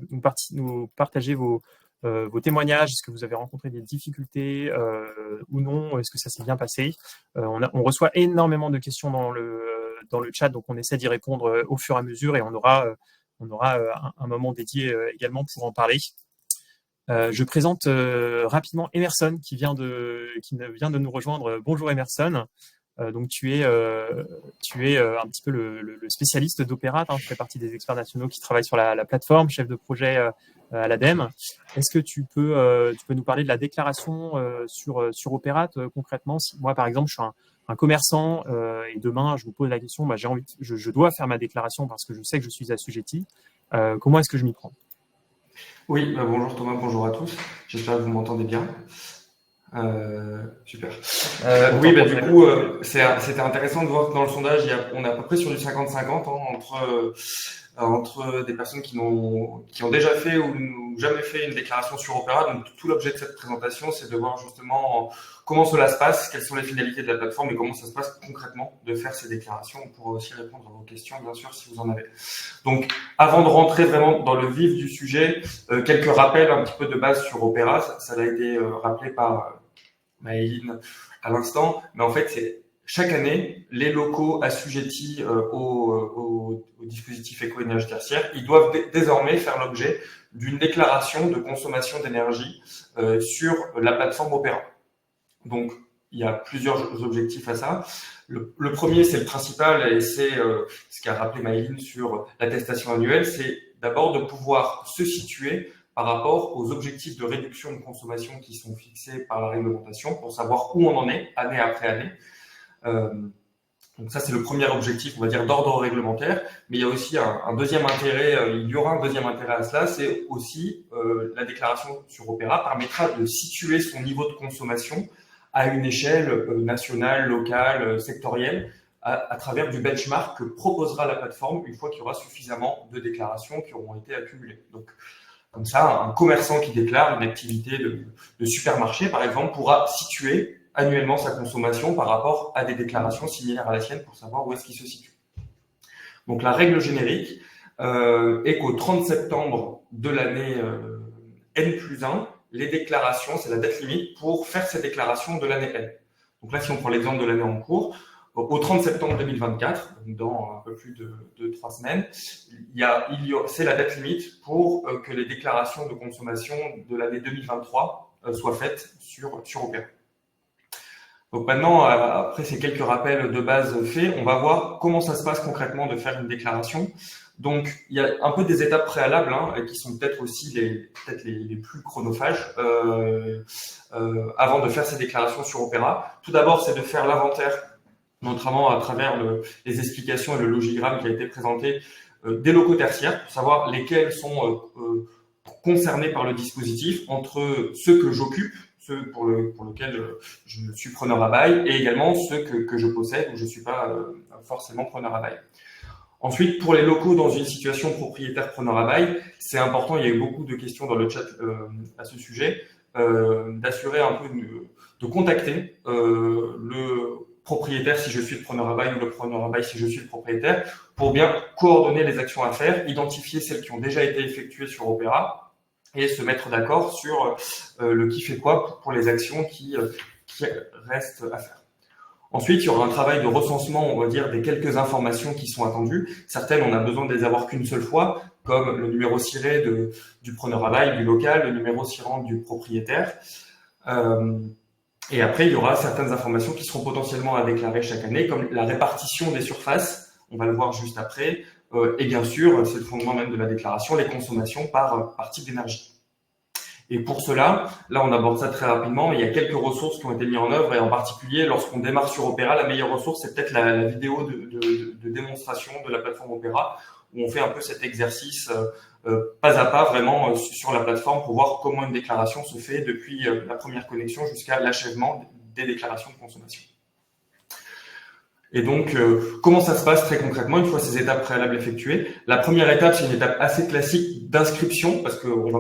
nous partager vos témoignages. Est-ce que vous avez rencontré des difficultés ou non? Est-ce que ça s'est bien passé? On reçoit énormément de questions dans le chat, donc on essaie d'y répondre au fur et à mesure et on aura un moment dédié également pour en parler. Je présente rapidement Emerson qui vient de nous rejoindre. Bonjour Emerson. Donc tu es un petit peu le spécialiste d'Opérate, tu fais partie des experts nationaux qui travaillent sur la plateforme, chef de projet à l'ADEME. Est-ce que tu peux nous parler de la déclaration sur Opérate concrètement? Si moi par exemple je suis un commerçant et demain je vous pose la question, je dois faire ma déclaration parce que je sais que je suis assujetti. Comment est-ce que je m'y prends? Oui, bonjour Thomas, bonjour à tous. J'espère que vous m'entendez bien. Super. Oui, du coup, c'était intéressant de voir que dans le sondage, on est à peu près sur du 50-50 entre des personnes qui ont déjà fait ou jamais fait une déclaration sur Opérate. Donc, tout l'objet de cette présentation, c'est de voir justement comment cela se passe, quelles sont les finalités de la plateforme et comment ça se passe concrètement de faire ces déclarations. On pourra aussi répondre à vos questions, bien sûr, si vous en avez. Donc, avant de rentrer vraiment dans le vif du sujet, quelques rappels un petit peu de base sur Opérate. Ça a été rappelé par Maëline à l'instant, mais en fait, c'est chaque année, les locaux assujettis au dispositif éco-énergie tertiaire, ils doivent désormais faire l'objet d'une déclaration de consommation d'énergie sur la plateforme Opéra. Donc, il y a plusieurs objectifs à ça. Le premier, c'est le principal, et c'est ce qu'a rappelé Maëline sur l'attestation annuelle, c'est d'abord de pouvoir se situer par rapport aux objectifs de réduction de consommation qui sont fixés par la réglementation pour savoir où on en est année après année. Donc ça, c'est le premier objectif, on va dire, d'ordre réglementaire. Mais il y a aussi un deuxième intérêt, il y aura un deuxième intérêt à cela, c'est aussi la déclaration sur Opéra permettra de situer son niveau de consommation à une échelle nationale, locale, sectorielle, à travers du benchmark que proposera la plateforme une fois qu'il y aura suffisamment de déclarations qui auront été accumulées. Donc, comme ça, un commerçant qui déclare une activité de supermarché, par exemple, pourra situer annuellement sa consommation par rapport à des déclarations similaires à la sienne pour savoir où est-ce qu'il se situe. Donc, la règle générique est qu'au 30 septembre de l'année N+1, les déclarations, c'est la date limite pour faire ces déclarations de l'année N. Donc là, si on prend l'exemple de l'année en cours, au 30 septembre 2024, dans un peu plus de 3 semaines, c'est la date limite pour que les déclarations de consommation de l'année 2023 soient faites sur Opéra. Donc maintenant, après ces quelques rappels de base faits, on va voir comment ça se passe concrètement de faire une déclaration. Donc, il y a un peu des étapes préalables qui sont peut-être aussi les plus chronophages avant de faire ces déclarations sur Opéra. Tout d'abord, c'est de faire l'inventaire, notamment à travers les explications et le logigramme qui a été présenté des locaux tertiaires pour savoir lesquels sont concernés par le dispositif, entre ceux que j'occupe, ceux pour lesquels je suis preneur à bail, et également ceux que je possède, où je ne suis pas forcément preneur à bail. Ensuite, pour les locaux dans une situation propriétaire preneur à bail, c'est important, il y a eu beaucoup de questions dans le chat à ce sujet, d'assurer un peu, de contacter le propriétaire si je suis le preneur à bail ou le preneur à bail si je suis le propriétaire, pour bien coordonner les actions à faire, identifier celles qui ont déjà été effectuées sur Opera et se mettre d'accord sur le qui fait quoi pour les actions qui restent à faire. Ensuite, il y aura un travail de recensement, on va dire, des quelques informations qui sont attendues. Certaines, on a besoin de les avoir qu'une seule fois, comme le numéro ciré du preneur à bail, du local, le numéro cirant du propriétaire. Et après, il y aura certaines informations qui seront potentiellement à déclarer chaque année, comme la répartition des surfaces, on va le voir juste après, et bien sûr, c'est le fondement même de la déclaration, les consommations par type d'énergie. Et pour cela, là on aborde ça très rapidement, il y a quelques ressources qui ont été mises en œuvre, et en particulier lorsqu'on démarre sur Opera, la meilleure ressource c'est peut-être la vidéo de démonstration de la plateforme Opera, où on fait un peu cet exercice pas à pas vraiment sur la plateforme pour voir comment une déclaration se fait depuis la première connexion jusqu'à l'achèvement des déclarations de consommation. Et donc, comment ça se passe très concrètement une fois ces étapes préalables effectuées? La première étape, c'est une étape assez classique d'inscription, parce qu'on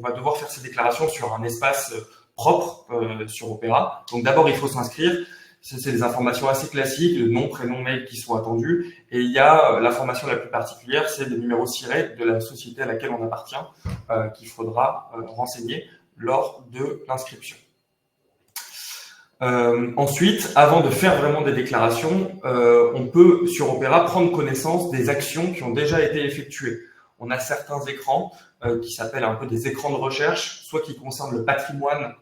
va devoir faire ces déclarations sur un espace propre sur Opera. Donc d'abord, il faut s'inscrire. C'est des informations assez classiques, le nom, prénom, mail qui sont attendus. Et il y a l'information la plus particulière, c'est le numéro ciré de la société à laquelle on appartient, qu'il faudra renseigner lors de l'inscription. Ensuite, avant de faire vraiment des déclarations, on peut sur Opera prendre connaissance des actions qui ont déjà été effectuées. On a certains écrans qui s'appellent un peu des écrans de recherche, soit qui concernent le patrimoine,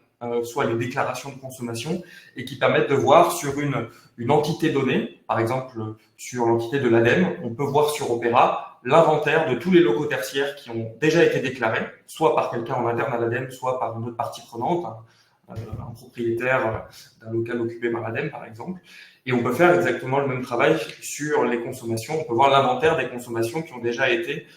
soit les déclarations de consommation, et qui permettent de voir sur une entité donnée, par exemple sur l'entité de l'ADEME, on peut voir sur Opera l'inventaire de tous les locaux tertiaires qui ont déjà été déclarés, soit par quelqu'un en interne à l'ADEME, soit par une autre partie prenante, un propriétaire d'un local occupé par l'ADEME par exemple, et on peut faire exactement le même travail sur les consommations. On peut voir l'inventaire des consommations qui ont déjà été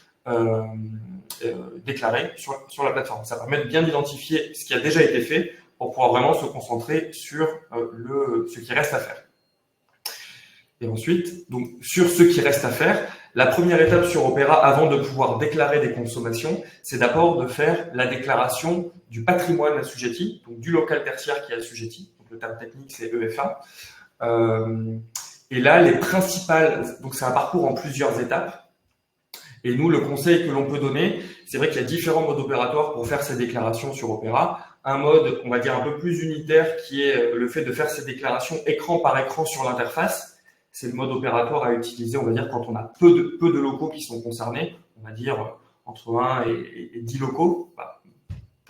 déclarées sur la plateforme. Ça permet de bien identifier ce qui a déjà été fait pour pouvoir vraiment se concentrer sur ce qui reste à faire. Et ensuite, donc, sur ce qui reste à faire, la première étape sur Opera, avant de pouvoir déclarer des consommations, c'est d'abord de faire la déclaration du patrimoine assujetti, donc du local tertiaire qui est assujetti. Donc, le terme technique, c'est EFA. Et là, les principales, donc c'est un parcours en plusieurs étapes. Et nous, le conseil que l'on peut donner, c'est vrai qu'il y a différents modes opératoires pour faire ces déclarations sur Opera. Un mode, on va dire, un peu plus unitaire, qui est le fait de faire ces déclarations écran par écran sur l'interface. C'est le mode opératoire à utiliser, on va dire, quand on a peu de locaux qui sont concernés, on va dire entre 1 et 10 locaux,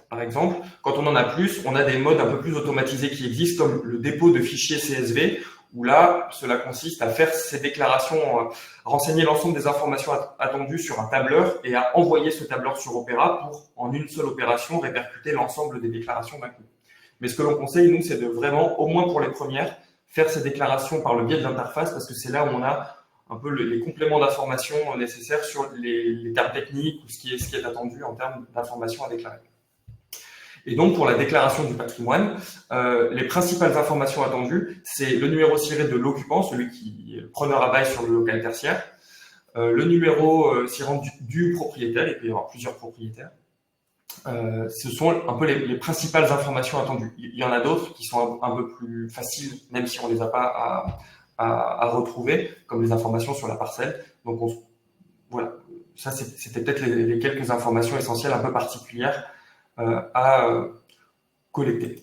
par exemple. Quand on en a plus, on a des modes un peu plus automatisés qui existent, comme le dépôt de fichiers CSV, où là, cela consiste à faire ces déclarations, renseigner l'ensemble des informations attendues sur un tableur et à envoyer ce tableur sur Opera pour, en une seule opération, répercuter l'ensemble des déclarations d'un coup. Mais ce que l'on conseille, nous, c'est de vraiment, au moins pour les premières, faire ces déclarations par le biais de l'interface, parce que c'est là où on a un peu les compléments d'informations nécessaires sur les termes techniques ou ce qui est attendu en termes d'informations à déclarer. Et donc, pour la déclaration du patrimoine, les principales informations attendues, c'est le numéro ciré de l'occupant, celui qui est le preneur à bail sur le local tertiaire, le numéro cirant du propriétaire, il peut y avoir plusieurs propriétaires. Ce sont un peu les principales informations attendues. Il y en a d'autres qui sont un peu plus faciles, même si on ne les a pas à retrouver, comme les informations sur la parcelle. Donc, voilà, ça c'était peut-être les quelques informations essentielles un peu particulières à collecter.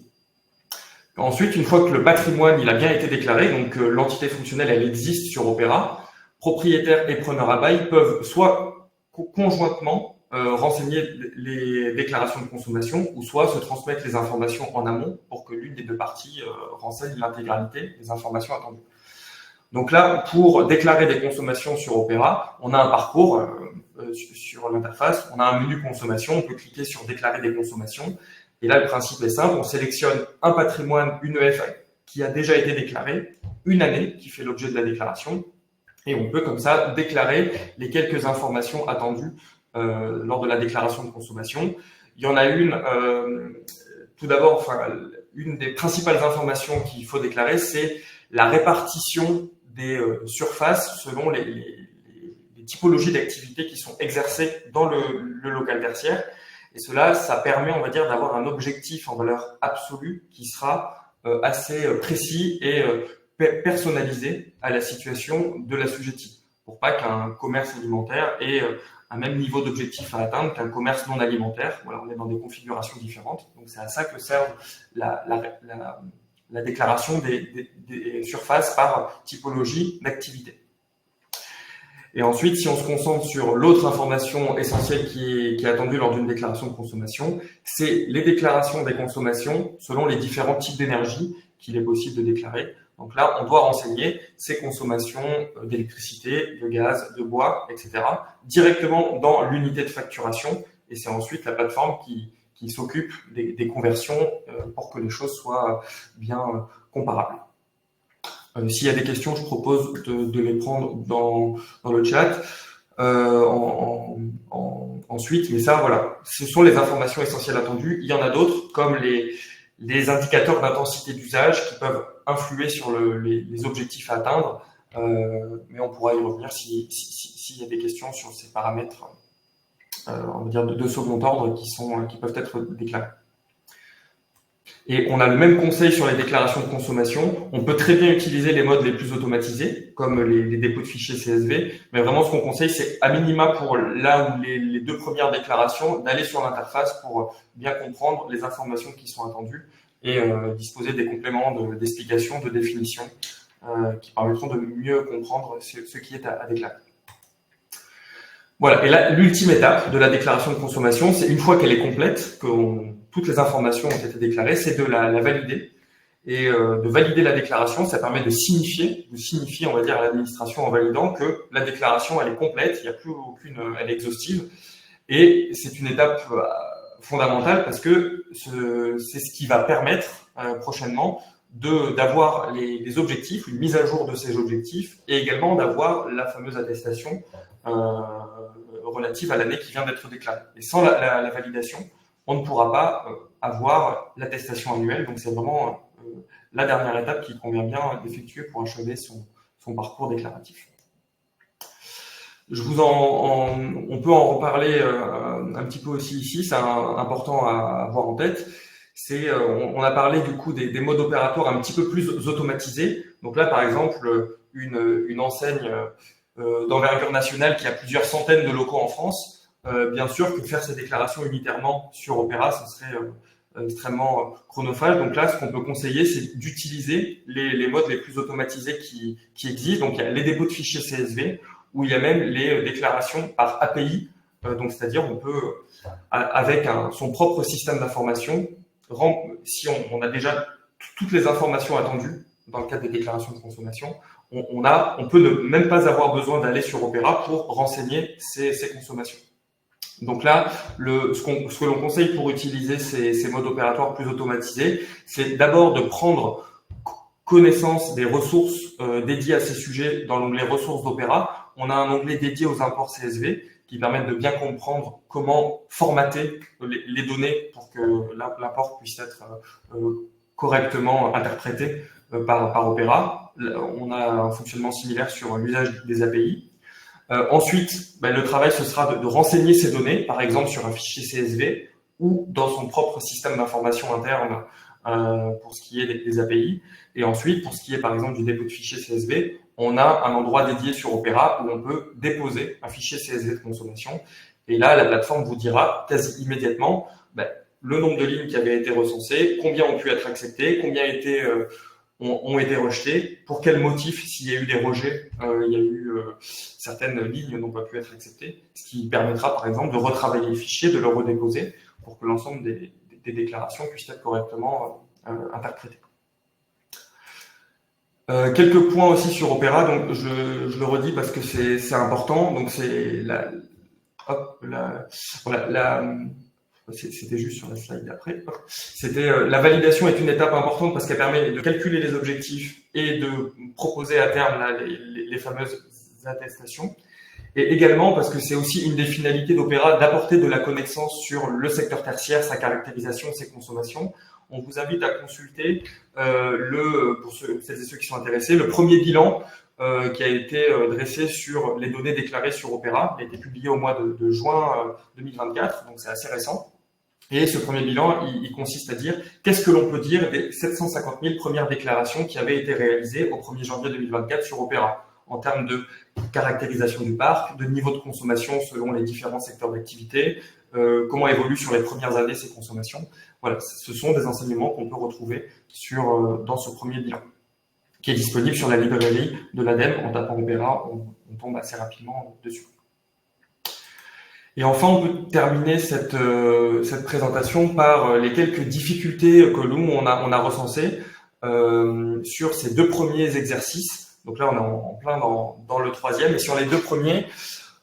Ensuite, une fois que le patrimoine il a bien été déclaré, donc l'entité fonctionnelle elle existe sur Opera, propriétaire et preneur à bail peuvent soit conjointement renseigner les déclarations de consommation ou soit se transmettre les informations en amont pour que l'une des deux parties renseigne l'intégralité des informations attendues. Donc là, pour déclarer des consommations sur Opera, on a un parcours sur l'interface, on a un menu consommation, on peut cliquer sur déclarer des consommations. Et là, le principe est simple, on sélectionne un patrimoine, une EFA qui a déjà été déclarée, une année qui fait l'objet de la déclaration, Et on peut comme ça déclarer les quelques informations attendues lors de la déclaration de consommation. Il y en a une, tout d'abord, enfin, une des principales informations qu'il faut déclarer, c'est la répartition des surfaces selon les typologies d'activités qui sont exercées dans le local tertiaire. Et cela, ça permet, on va dire, d'avoir un objectif en valeur absolue qui sera assez précis et personnalisé à la situation de l'assujetti, pour pas qu'un commerce alimentaire ait un même niveau d'objectif à atteindre qu'un commerce non alimentaire. Voilà, on est dans des configurations différentes. Donc c'est à ça que sert la déclaration des surfaces par typologie d'activité. Et ensuite, si on se concentre sur l'autre information essentielle qui est attendue lors d'une déclaration de consommation, c'est les déclarations des consommations selon les différents types d'énergie qu'il est possible de déclarer. Donc là, on doit renseigner ces consommations d'électricité, de gaz, de bois, etc. directement dans l'unité de facturation. Et c'est ensuite la plateforme qui s'occupe des conversions pour que les choses soient bien comparables. S'il y a des questions, je propose de les prendre dans le chat ensuite. Mais ça, voilà, ce sont les informations essentielles attendues. Il y en a d'autres, comme les indicateurs d'intensité d'usage qui peuvent influer sur les objectifs à atteindre. Mais on pourra y revenir s'il y a des questions sur ces paramètres, on va dire de second ordre qui peuvent être déclarés. Et on a le même conseil sur les déclarations de consommation. On peut très bien utiliser les modes les plus automatisés, comme les dépôts de fichiers CSV, mais vraiment ce qu'on conseille, c'est à minima pour là où les deux premières déclarations, d'aller sur l'interface pour bien comprendre les informations qui sont attendues et disposer des compléments d'explication, de définition, qui permettront de mieux comprendre ce qui est à déclarer. Voilà, et là, l'ultime étape de la déclaration de consommation, c'est une fois qu'elle est complète, que toutes les informations ont été déclarées, c'est de la valider. Et de valider la déclaration, ça permet de signifier, on va dire, à l'administration en validant que la déclaration, elle est complète, il n'y a plus aucune, elle est exhaustive. Et c'est une étape fondamentale parce que c'est ce qui va permettre prochainement d'avoir les objectifs, une mise à jour de ces objectifs et également d'avoir la fameuse attestation relative à l'année qui vient d'être déclarée. Et sans la validation, on ne pourra pas avoir l'attestation annuelle. Donc, c'est vraiment la dernière étape qu'il convient bien d'effectuer pour achever son parcours déclaratif. On peut en reparler un petit peu aussi ici, c'est important à avoir en tête. On a parlé du coup des modes opératoires un petit peu plus automatisés. Donc là, par exemple, une enseigne d'envergure nationale qui a plusieurs centaines de locaux en France, bien sûr que faire ces déclarations unitairement sur Opera, ce serait extrêmement chronophage. Donc là, ce qu'on peut conseiller, c'est d'utiliser les modes les plus automatisés qui existent. Donc il y a les dépôts de fichiers CSV, où il y a même les déclarations par API. Donc c'est-à-dire on peut, avec son propre système d'information, si on a déjà toutes les informations attendues dans le cadre des déclarations de consommation, on peut ne même pas avoir besoin d'aller sur Opera pour renseigner ces consommations. Donc là, ce que l'on conseille pour utiliser ces modes opératoires plus automatisés, c'est d'abord de prendre connaissance des ressources dédiées à ces sujets dans l'onglet ressources d'Opera. On a un onglet dédié aux imports CSV qui permettent de bien comprendre comment formater les données pour que l'import puisse être correctement interprété par Opera. On a un fonctionnement similaire sur l'usage des API. Ensuite, le travail, ce sera de renseigner ces données, par exemple sur un fichier CSV ou dans son propre système d'information interne pour ce qui est des API. Et ensuite, pour ce qui est par exemple du dépôt de fichier CSV, on a un endroit dédié sur Opera où on peut déposer un fichier CSV de consommation. Et là, la plateforme vous dira quasi immédiatement le nombre de lignes qui avaient été recensées, combien ont pu être acceptées, combien ont été rejetés, pour quel motif, s'il y a eu des rejets, il y a eu certaines lignes n'ont pas pu être acceptées, ce qui permettra par exemple de retravailler les fichiers, de le redéposer pour que l'ensemble des déclarations puissent être correctement interprétées. Quelques points aussi sur Opera, donc je le redis parce que c'est important, donc c'est c'était juste sur la slide d'après. La validation est une étape importante parce qu'elle permet de calculer les objectifs et de proposer à terme les fameuses attestations. Et également parce que c'est aussi une des finalités d'Opéra d'apporter de la connaissance sur le secteur tertiaire, sa caractérisation, ses consommations. On vous invite à consulter pour celles et ceux qui sont intéressés, le premier bilan qui a été dressé sur les données déclarées sur Opéra. Il a été publié au mois de juin 2024, donc c'est assez récent. Et ce premier bilan, il consiste à dire qu'est-ce que l'on peut dire des 750 000 premières déclarations qui avaient été réalisées au 1er janvier 2024 sur Opéra, en termes de caractérisation du parc, de niveau de consommation selon les différents secteurs d'activité, comment évoluent sur les premières années ces consommations. Voilà, ce sont des enseignements qu'on peut retrouver dans ce premier bilan, qui est disponible sur la librairie de l'ADEME. En tapant Opéra, on tombe assez rapidement dessus. Et enfin, on peut terminer cette présentation par les quelques difficultés que nous, on a recensées sur ces deux premiers exercices. Donc là, on est en plein dans le troisième. Et sur les deux premiers,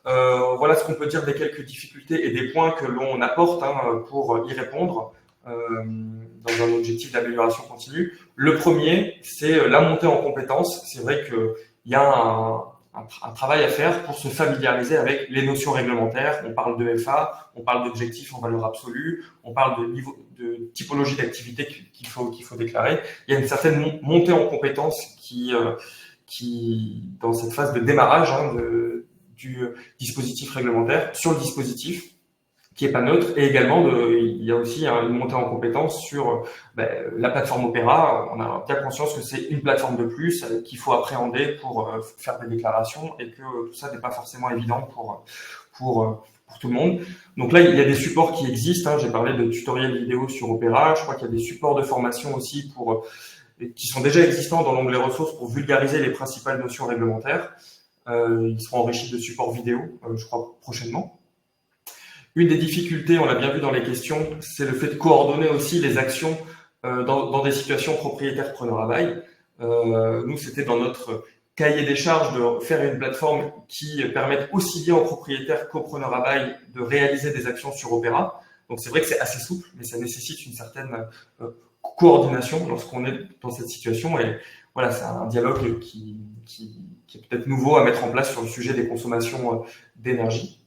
voilà ce qu'on peut dire des quelques difficultés et des points que l'on apporte pour y répondre dans un objectif d'amélioration continue. Le premier, c'est la montée en compétences. C'est vrai qu'il y a un travail à faire pour se familiariser avec les notions réglementaires. On parle de FA, on parle d'objectifs en valeur absolue, on parle de typologie d'activité qu'il faut déclarer. Il y a une certaine montée en compétences qui dans cette phase de démarrage du dispositif réglementaire sur le dispositif qui est pas neutre, et également il y a aussi une montée en compétences sur la plateforme Opéra. On a bien conscience que c'est une plateforme de plus qu'il faut appréhender pour faire des déclarations et que tout ça n'est pas forcément évident pour tout le monde. Donc là, il y a des supports qui existent. J'ai parlé de tutoriels vidéo sur Opéra. Je crois qu'il y a des supports de formation aussi qui sont déjà existants dans l'onglet ressources pour vulgariser les principales notions réglementaires. Ils seront enrichis de supports vidéo, je crois, prochainement. Une des difficultés, on l'a bien vu dans les questions, c'est le fait de coordonner aussi les actions dans des situations propriétaires-preneurs à bail. Nous, c'était dans notre cahier des charges de faire une plateforme qui permette aussi bien aux propriétaires qu'aux preneurs à bail de réaliser des actions sur Opéra. Donc c'est vrai que c'est assez souple, mais ça nécessite une certaine coordination lorsqu'on est dans cette situation. Et voilà, c'est un dialogue qui est peut-être nouveau à mettre en place sur le sujet des consommations d'énergie.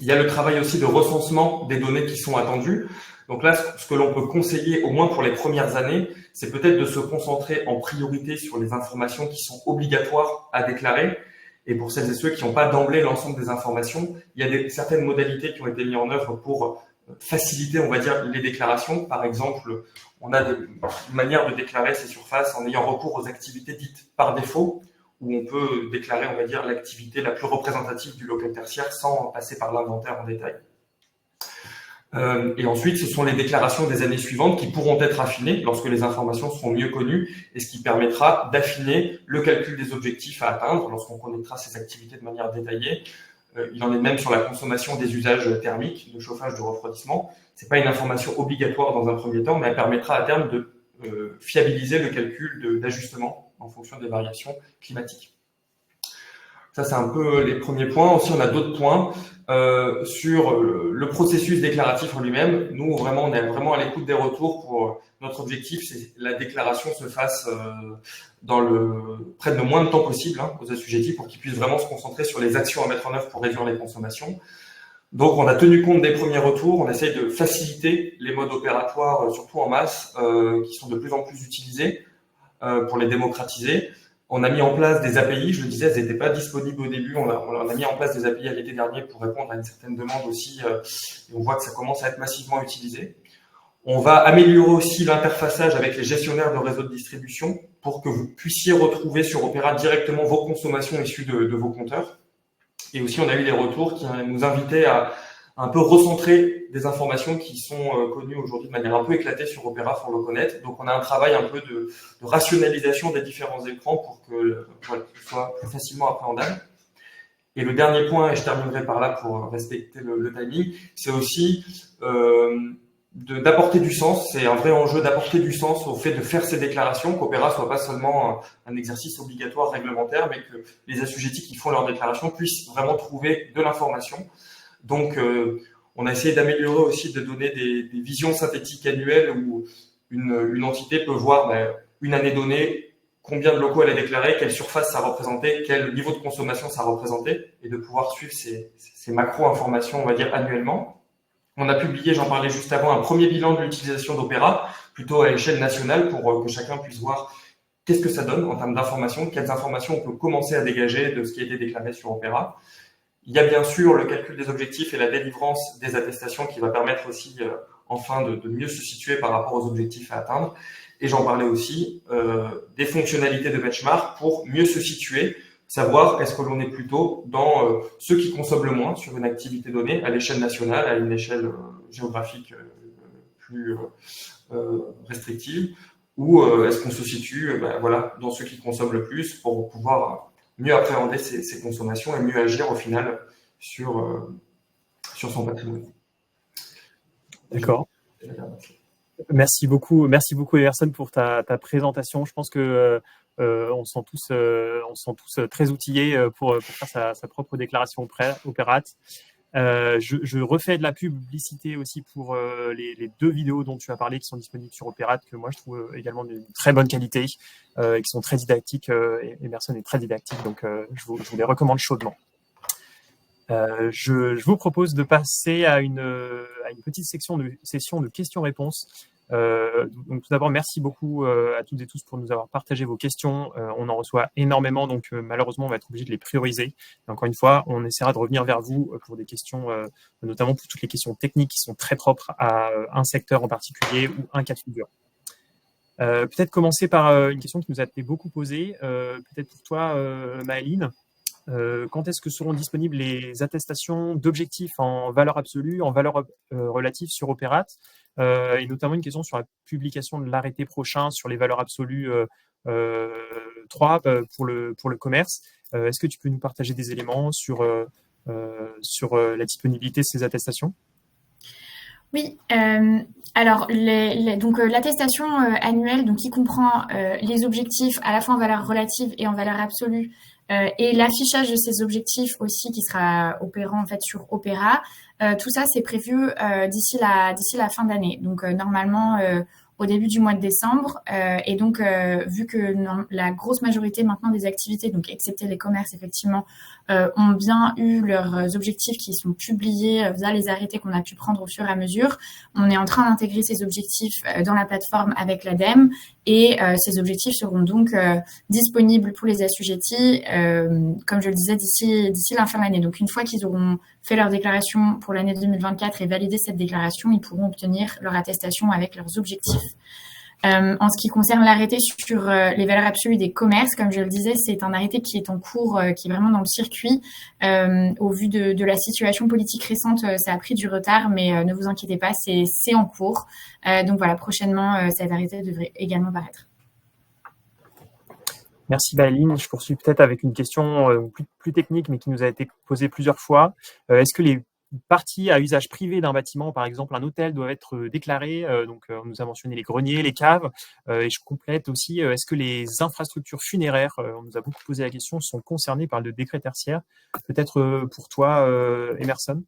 Il y a le travail aussi de recensement des données qui sont attendues. Donc là, ce que l'on peut conseiller, au moins pour les premières années, c'est peut-être de se concentrer en priorité sur les informations qui sont obligatoires à déclarer. Et pour celles et ceux qui n'ont pas d'emblée l'ensemble des informations, il y a certaines modalités qui ont été mises en œuvre pour faciliter, on va dire, les déclarations. Par exemple, on a une manière de déclarer ces surfaces en ayant recours aux activités dites par défaut, où on peut déclarer, on va dire, l'activité la plus représentative du local tertiaire sans passer par l'inventaire en détail. Et ensuite, ce sont les déclarations des années suivantes qui pourront être affinées lorsque les informations seront mieux connues, et ce qui permettra d'affiner le calcul des objectifs à atteindre lorsqu'on connaîtra ces activités de manière détaillée. Il en est même sur la consommation des usages thermiques, de chauffage, de refroidissement. C'est pas une information obligatoire dans un premier temps, mais elle permettra à terme de fiabiliser le calcul d'ajustement en fonction des variations climatiques. Ça, c'est un peu les premiers points. Aussi, on a d'autres points sur le processus déclaratif en lui-même. Nous, on est vraiment à l'écoute des retours. Notre objectif, c'est que la déclaration se fasse prenne le moins de temps possible aux assujettis pour qu'ils puissent vraiment se concentrer sur les actions à mettre en œuvre pour réduire les consommations. Donc, on a tenu compte des premiers retours. On essaye de faciliter les modes opératoires, surtout en masse, qui sont de plus en plus utilisés pour les démocratiser. On a mis en place des API, je le disais, elles n'étaient pas disponibles au début. On a mis en place des API à l'été dernier pour répondre à une certaine demande aussi. Et on voit que ça commence à être massivement utilisé. On va améliorer aussi l'interfaçage avec les gestionnaires de réseaux de distribution pour que vous puissiez retrouver sur Opéra directement vos consommations issues de vos compteurs. Et aussi, on a eu des retours qui nous invitaient à un peu recentrer des informations qui sont connues aujourd'hui de manière un peu éclatée sur Opéra, faut le reconnaître. Donc, on a un travail un peu de rationalisation des différents écrans pour que ce soit plus facilement appréhendable. Et le dernier point, et je terminerai par là pour respecter le timing, c'est aussi d'apporter du sens. C'est un vrai enjeu d'apporter du sens au fait de faire ces déclarations, qu'Opéra soit pas seulement un exercice obligatoire réglementaire, mais que les assujettis qui font leurs déclarations puissent vraiment trouver de l'information. Donc, on a essayé d'améliorer aussi, de donner des visions synthétiques annuelles où une entité peut voir une année donnée, combien de locaux allaient déclarer, quelle surface ça représentait, quel niveau de consommation ça représentait, et de pouvoir suivre ces macro-informations, on va dire, annuellement. On a publié, j'en parlais juste avant, un premier bilan de l'utilisation d'Opera, plutôt à l'échelle nationale, pour que chacun puisse voir qu'est-ce que ça donne en termes d'informations, quelles informations on peut commencer à dégager de ce qui a été déclaré sur Opera. Il y a bien sûr le calcul des objectifs et la délivrance des attestations qui va permettre aussi, enfin, de mieux se situer par rapport aux objectifs à atteindre. Et j'en parlais aussi des fonctionnalités de benchmark pour mieux se situer, savoir est-ce que l'on est plutôt dans ceux qui consomment le moins sur une activité donnée à l'échelle nationale, à une échelle géographique plus restrictive, ou est-ce qu'on se situe voilà, dans ceux qui consomment le plus pour pouvoir mieux appréhender ces consommations et mieux agir au final sur son patrimoine. D'accord. Merci beaucoup, Emerson, pour ta présentation. Je pense que on se sent tous très outillés pour faire sa propre déclaration Opérate. Je refais de la publicité aussi pour les 2 vidéos dont tu as parlé qui sont disponibles sur Opérate, que moi je trouve également de très bonne qualité et qui sont très didactiques. Emerson est très didactique, donc je vous les recommande chaudement. Je vous propose de passer à une petite session de questions-réponses. Donc tout d'abord, merci beaucoup à toutes et tous pour nous avoir partagé vos questions. On en reçoit énormément, donc malheureusement, on va être obligé de les prioriser. Et encore une fois, on essaiera de revenir vers vous pour des questions, notamment pour toutes les questions techniques qui sont très propres à un secteur en particulier ou un cas de figure. Peut-être commencer par une question qui nous a été beaucoup posée, peut-être pour toi, Maëline. Quand est-ce que seront disponibles les attestations d'objectifs en valeur absolue, en valeur relative sur Opérate, et notamment une question sur la publication de l'arrêté prochain sur les valeurs absolues 3 pour le commerce. Est-ce que tu peux nous partager des éléments sur la disponibilité de ces attestations ? Oui, alors donc l'attestation annuelle, donc qui comprend les objectifs à la fois en valeur relative et en valeur absolue, et l'affichage de ces objectifs aussi qui sera opérant en fait sur Opera. Tout ça c'est prévu d'ici la fin d'année. Donc normalement au début du mois de décembre. Et donc vu que la grosse majorité maintenant des activités, donc excepté les commerces effectivement, ont bien eu leurs objectifs qui sont publiés via les arrêtés qu'on a pu prendre au fur et à mesure. On est en train d'intégrer ces objectifs dans la plateforme avec l'ADEME et ces objectifs seront donc disponibles pour les assujettis, comme je le disais, d'ici la fin de l'année. Donc une fois qu'ils auront fait leur déclaration pour l'année 2024 et validé cette déclaration, ils pourront obtenir leur attestation avec leurs objectifs. En ce qui concerne l'arrêté sur les valeurs absolues des commerces, comme je le disais, c'est un arrêté qui est en cours, qui est vraiment dans le circuit. Au vu de la situation politique récente, ça a pris du retard, mais ne vous inquiétez pas, c'est en cours. Donc voilà, prochainement, cet arrêté devrait également paraître. Merci Maëline. Je poursuis peut-être avec une question plus technique, mais qui nous a été posée plusieurs fois. Est-ce que les parties à usage privé d'un bâtiment, par exemple un hôtel, doivent être déclarées? Donc, on nous a mentionné les greniers, les caves. Et je complète aussi, est-ce que les infrastructures funéraires, on nous a beaucoup posé la question, sont concernées par le décret tertiaire? Peut-être pour toi, Emerson?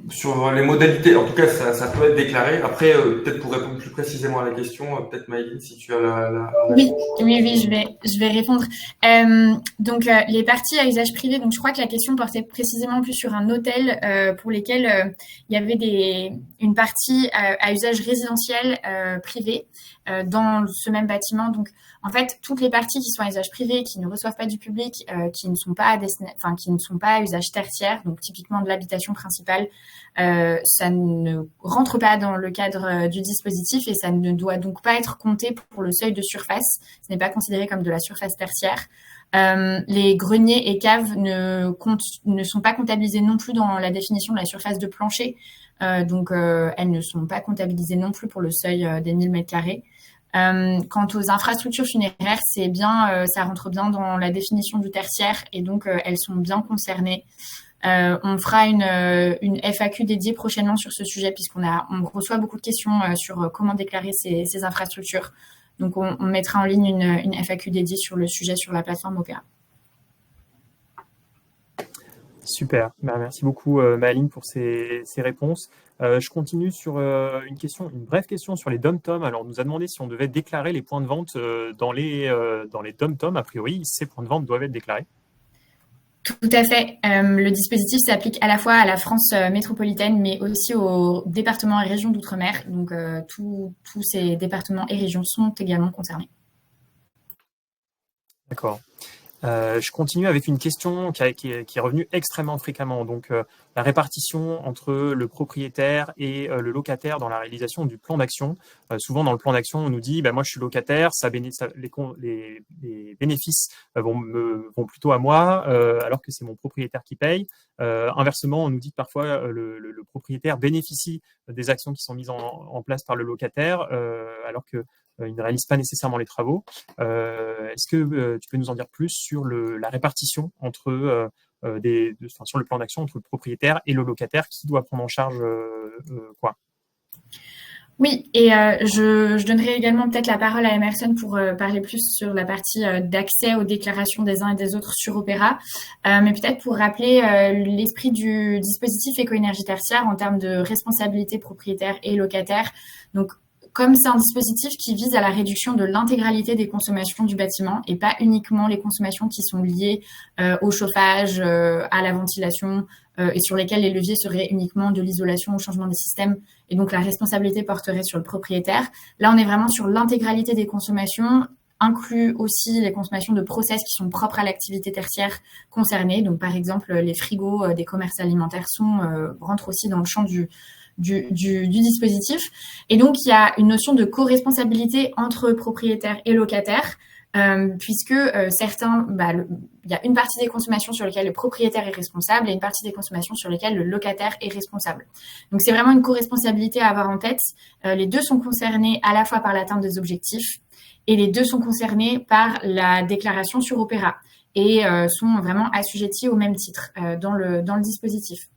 Sur les modalités, en tout cas, ça peut être déclaré. Après, peut-être pour répondre plus précisément à la question, peut-être Maëline, si tu as la Oui, je vais répondre. Donc, les parties à usage privé, donc je crois que la question portait précisément plus sur un hôtel pour lesquels il y avait une partie à usage résidentiel privé dans ce même bâtiment. Donc, en fait, toutes les parties qui sont à usage privé, qui ne reçoivent pas du public, qui ne sont pas à usage tertiaire, donc typiquement de l'habitation principale, ça ne rentre pas dans le cadre du dispositif et ça ne doit donc pas être compté pour le seuil de surface. Ce n'est pas considéré comme de la surface tertiaire. Les greniers et caves ne sont pas comptabilisés non plus dans la définition de la surface de plancher. Donc, elles ne sont pas comptabilisées non plus pour le seuil des 1000 m². Quant aux infrastructures funéraires, c'est bien, ça rentre bien dans la définition du tertiaire et donc elles sont bien concernées. On fera une FAQ dédiée prochainement sur ce sujet puisqu'on reçoit beaucoup de questions sur comment déclarer ces infrastructures. Donc on mettra en ligne une FAQ dédiée sur le sujet sur la plateforme Opera. Super. Merci beaucoup, Maëline, pour ces réponses. Je continue sur une brève question sur les dom-tom. Alors, on nous a demandé si on devait déclarer les points de vente dans les dom-tom. A priori, ces points de vente doivent être déclarés. Tout à fait. Le dispositif s'applique à la fois à la France métropolitaine, mais aussi aux départements et régions d'outre-mer. Donc, tous ces départements et régions sont également concernés. D'accord. Je continue avec une question qui est revenue extrêmement fréquemment. Donc, la répartition entre le propriétaire et le locataire dans la réalisation du plan d'action. Souvent, dans le plan d'action, on nous dit moi, je suis locataire, les bénéfices vont plutôt à moi, alors que c'est mon propriétaire qui paye. Inversement, on nous dit que parfois, le propriétaire bénéficie des actions qui sont mises en place par le locataire, alors que il ne réalise pas nécessairement les travaux. Est-ce que tu peux nous en dire plus sur la répartition entre sur le plan d'action entre le propriétaire et le locataire, qui doit prendre en charge quoi? Oui, et je donnerai également peut-être la parole à Emerson pour parler plus sur la partie d'accès aux déclarations des uns et des autres sur Opera. Mais peut-être pour rappeler l'esprit du dispositif éco-énergie tertiaire en termes de responsabilité propriétaire et locataire. Donc, comme c'est un dispositif qui vise à la réduction de l'intégralité des consommations du bâtiment et pas uniquement les consommations qui sont liées au chauffage, à la ventilation et sur lesquelles les leviers seraient uniquement de l'isolation au changement des systèmes et donc la responsabilité porterait sur le propriétaire. Là, on est vraiment sur l'intégralité des consommations, inclus aussi les consommations de process qui sont propres à l'activité tertiaire concernée. Donc, par exemple, les frigos des commerces alimentaires rentrent aussi dans le champ du dispositif. Et donc, il y a une notion de co-responsabilité entre propriétaires et locataires, puisque il y a une partie des consommations sur lesquelles le propriétaire est responsable et une partie des consommations sur lesquelles le locataire est responsable. Donc, c'est vraiment une co-responsabilité à avoir en tête. Les deux sont concernés à la fois par l'atteinte des objectifs et les deux sont concernés par la déclaration sur Opera et sont vraiment assujettis au même titre dans le dispositif.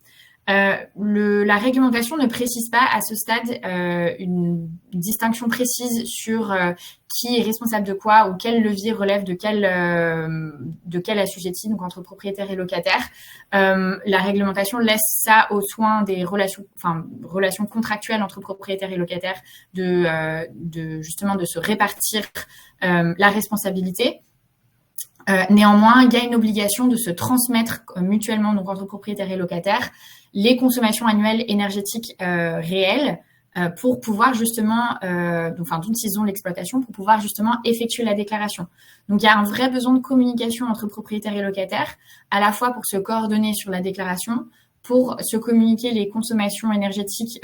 La réglementation ne précise pas à ce stade une distinction précise sur qui est responsable de quoi ou quel levier relève de quel assujetti, donc entre propriétaire et locataire. La réglementation laisse ça aux soins des relations contractuelles entre propriétaire et locataire justement de se répartir la responsabilité. Néanmoins, il y a une obligation de se transmettre mutuellement, donc entre propriétaire et locataire, les consommations annuelles énergétiques réelles pour pouvoir justement, dont ils ont l'exploitation, pour pouvoir justement effectuer la déclaration. Donc, il y a un vrai besoin de communication entre propriétaire et locataire, à la fois pour se coordonner sur la déclaration, pour se communiquer les consommations énergétiques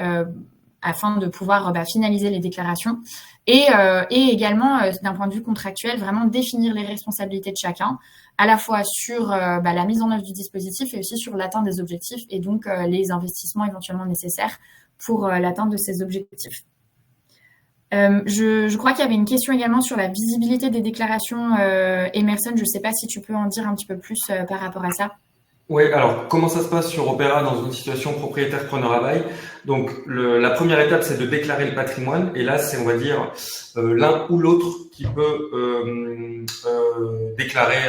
afin de pouvoir finaliser les déclarations et également, d'un point de vue contractuel, vraiment définir les responsabilités de chacun, à la fois sur la mise en œuvre du dispositif et aussi sur l'atteinte des objectifs et donc les investissements éventuellement nécessaires pour l'atteinte de ces objectifs. Je crois qu'il y avait une question également sur la visibilité des déclarations. Emerson, je ne sais pas si tu peux en dire un petit peu plus par rapport à ça. Oui, alors comment ça se passe sur Opera dans une situation propriétaire-preneur à bail? Donc la première étape, c'est de déclarer le patrimoine, et là c'est, on va dire, l'un ou l'autre qui peut déclarer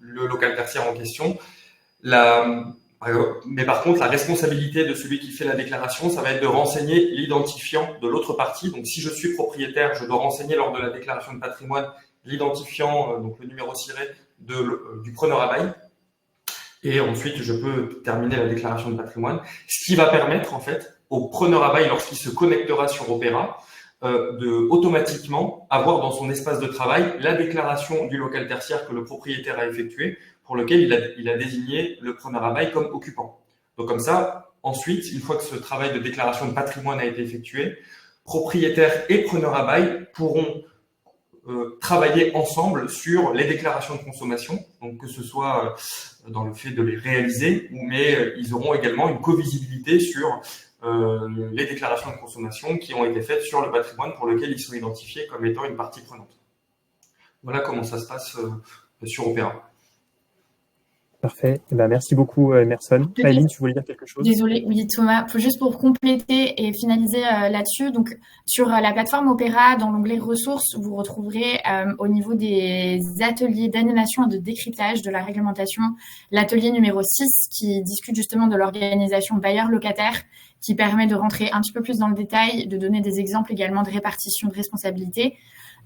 le local tertiaire en question. Mais par contre, la responsabilité de celui qui fait la déclaration, ça va être de renseigner l'identifiant de l'autre partie. Donc si je suis propriétaire, je dois renseigner lors de la déclaration de patrimoine l'identifiant, donc le numéro ciré du preneur à bail. Et ensuite, je peux terminer la déclaration de patrimoine, ce qui va permettre en fait au preneur à bail, lorsqu'il se connectera sur Opera, de automatiquement avoir dans son espace de travail la déclaration du local tertiaire que le propriétaire a effectué, pour lequel il a désigné le preneur à bail comme occupant. Donc comme ça, ensuite, une fois que ce travail de déclaration de patrimoine a été effectué, propriétaire et preneur à bail pourront travailler ensemble sur les déclarations de consommation, donc que ce soit dans le fait de les réaliser, mais ils auront également une co-visibilité sur les déclarations de consommation qui ont été faites sur le patrimoine pour lequel ils sont identifiés comme étant une partie prenante. Voilà comment ça se passe sur Opera. Parfait. Eh ben, merci beaucoup, Emerson. Maëline, tu voulais dire quelque chose? Désolée, oui, Thomas. Juste pour compléter et finaliser là-dessus, donc sur la plateforme Opéra, dans l'onglet ressources, vous retrouverez au niveau des ateliers d'animation et de décryptage de la réglementation, l'atelier numéro 6 qui discute justement de l'organisation bailleur-locataire, qui permet de rentrer un petit peu plus dans le détail, de donner des exemples également de répartition de responsabilités.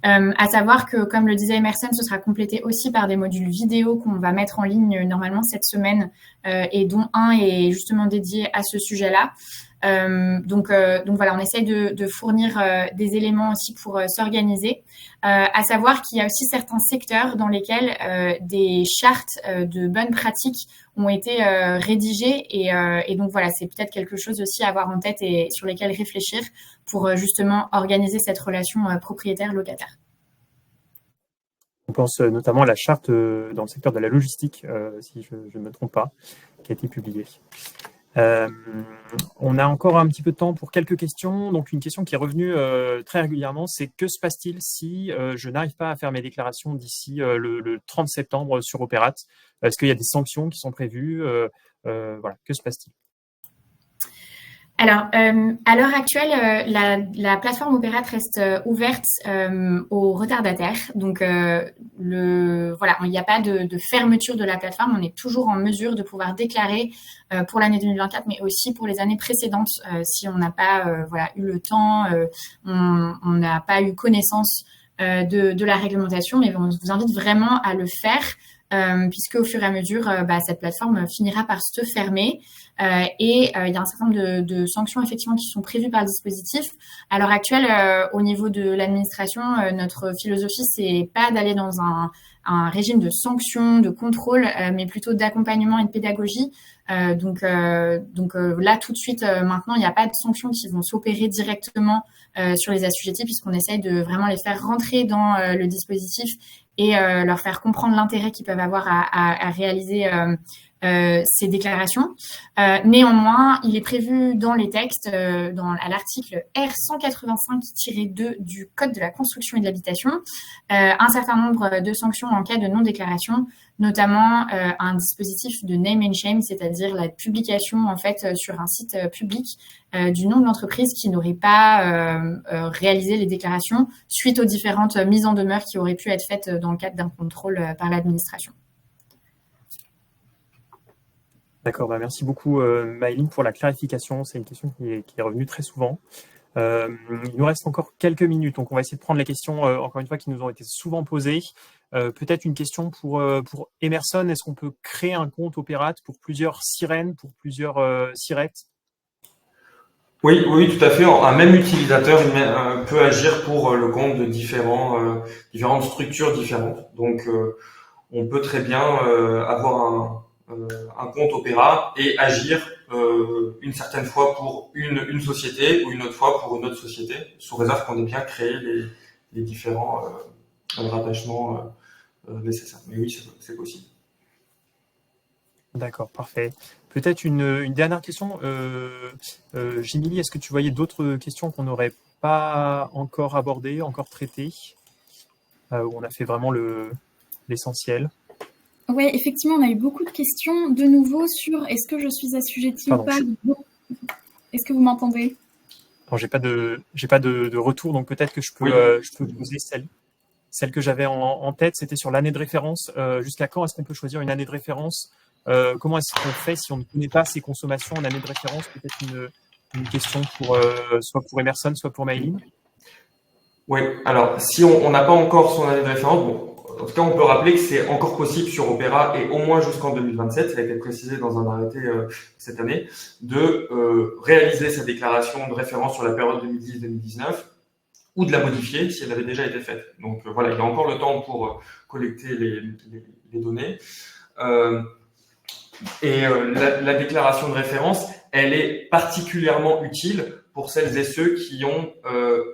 À savoir que, comme le disait Emerson, ce sera complété aussi par des modules vidéo qu'on va mettre en ligne normalement cette semaine et dont un est justement dédié à ce sujet-là. Donc voilà, on essaye de fournir des éléments aussi pour s'organiser. À savoir qu'il y a aussi certains secteurs dans lesquels des chartes de bonnes pratiques ont été rédigées et donc voilà, c'est peut-être quelque chose aussi à avoir en tête et sur lesquels réfléchir pour justement organiser cette relation propriétaire-locataire. On pense notamment à la charte dans le secteur de la logistique, si je ne me trompe pas, qui a été publiée. On a encore un petit peu de temps pour quelques questions. Donc, une question qui est revenue très régulièrement, c'est que se passe-t-il si je n'arrive pas à faire mes déclarations d'ici le 30 septembre sur Opérat? Est-ce qu'il y a des sanctions qui sont prévues? Voilà, que se passe-t-il? Alors, à l'heure actuelle, la plateforme Opérat reste ouverte aux retardataires. Donc, voilà, il n'y a pas de fermeture de la plateforme. On est toujours en mesure de pouvoir déclarer pour l'année 2024, mais aussi pour les années précédentes, si on n'a pas eu le temps, on n'a pas eu connaissance de la réglementation. Mais on vous invite vraiment à le faire. Puisque au fur et à mesure, cette plateforme finira par se fermer. Il y a un certain nombre de sanctions effectivement qui sont prévues par le dispositif. À l'heure actuelle, au niveau de l'administration, notre philosophie, c'est pas d'aller dans un régime de sanctions, de contrôle, mais plutôt d'accompagnement et de pédagogie. Donc là, tout de suite, maintenant, il n'y a pas de sanctions qui vont s'opérer directement sur les assujettis, puisqu'on essaye de vraiment les faire rentrer dans le dispositif et leur faire comprendre l'intérêt qu'ils peuvent avoir à réaliser ces déclarations. Néanmoins, il est prévu dans les textes, à l'article R185-2 du Code de la construction et de l'habitation, un certain nombre de sanctions en cas de non-déclaration, notamment un dispositif de name and shame, c'est-à-dire la publication en fait sur un site public du nom de l'entreprise qui n'aurait pas réalisé les déclarations suite aux différentes mises en demeure qui auraient pu être faites dans le cadre d'un contrôle par l'administration. D'accord, merci beaucoup Maëline pour la clarification. C'est une question qui est revenue très souvent. Il nous reste encore quelques minutes, donc on va essayer de prendre les questions, encore une fois, qui nous ont été souvent posées. Peut-être une question pour Emerson. Est-ce qu'on peut créer un compte Opérat pour plusieurs sirènes, pour plusieurs sirettes? Oui, tout à fait. Un même utilisateur peut agir pour le compte de différentes structures différentes. Donc, on peut très bien avoir un compte Opéra et agir une certaine fois pour une société ou une autre fois pour une autre société, sous réserve qu'on ait bien créé les différents rattachements nécessaires. Mais oui, c'est possible. D'accord, parfait. Peut-être une dernière question. Jimmy, est-ce que tu voyais d'autres questions qu'on n'aurait pas encore abordées, encore traitées, où on a fait vraiment l'essentiel? Oui, effectivement, on a eu beaucoup de questions de nouveau sur est-ce que je suis assujettie ou pas. Est-ce que vous m'entendez? J'ai pas de retour, donc peut-être que je peux poser celle que j'avais en tête. C'était sur l'année de référence. Jusqu'à quand est-ce qu'on peut choisir une année de référence? Comment est-ce qu'on fait si on ne connaît pas ses consommations en année de référence? Peut-être une question soit pour Emerson, soit pour Maëline. Oui, alors si on n'a pas encore son année de référence, en tout cas, on peut rappeler que c'est encore possible sur Opéra et au moins jusqu'en 2027, ça a été précisé dans un arrêté cette année, de réaliser sa déclaration de référence sur la période 2010-2019 ou de la modifier si elle avait déjà été faite. Donc voilà, il y a encore le temps pour collecter les données. La déclaration de référence, elle est particulièrement utile pour celles et ceux qui ont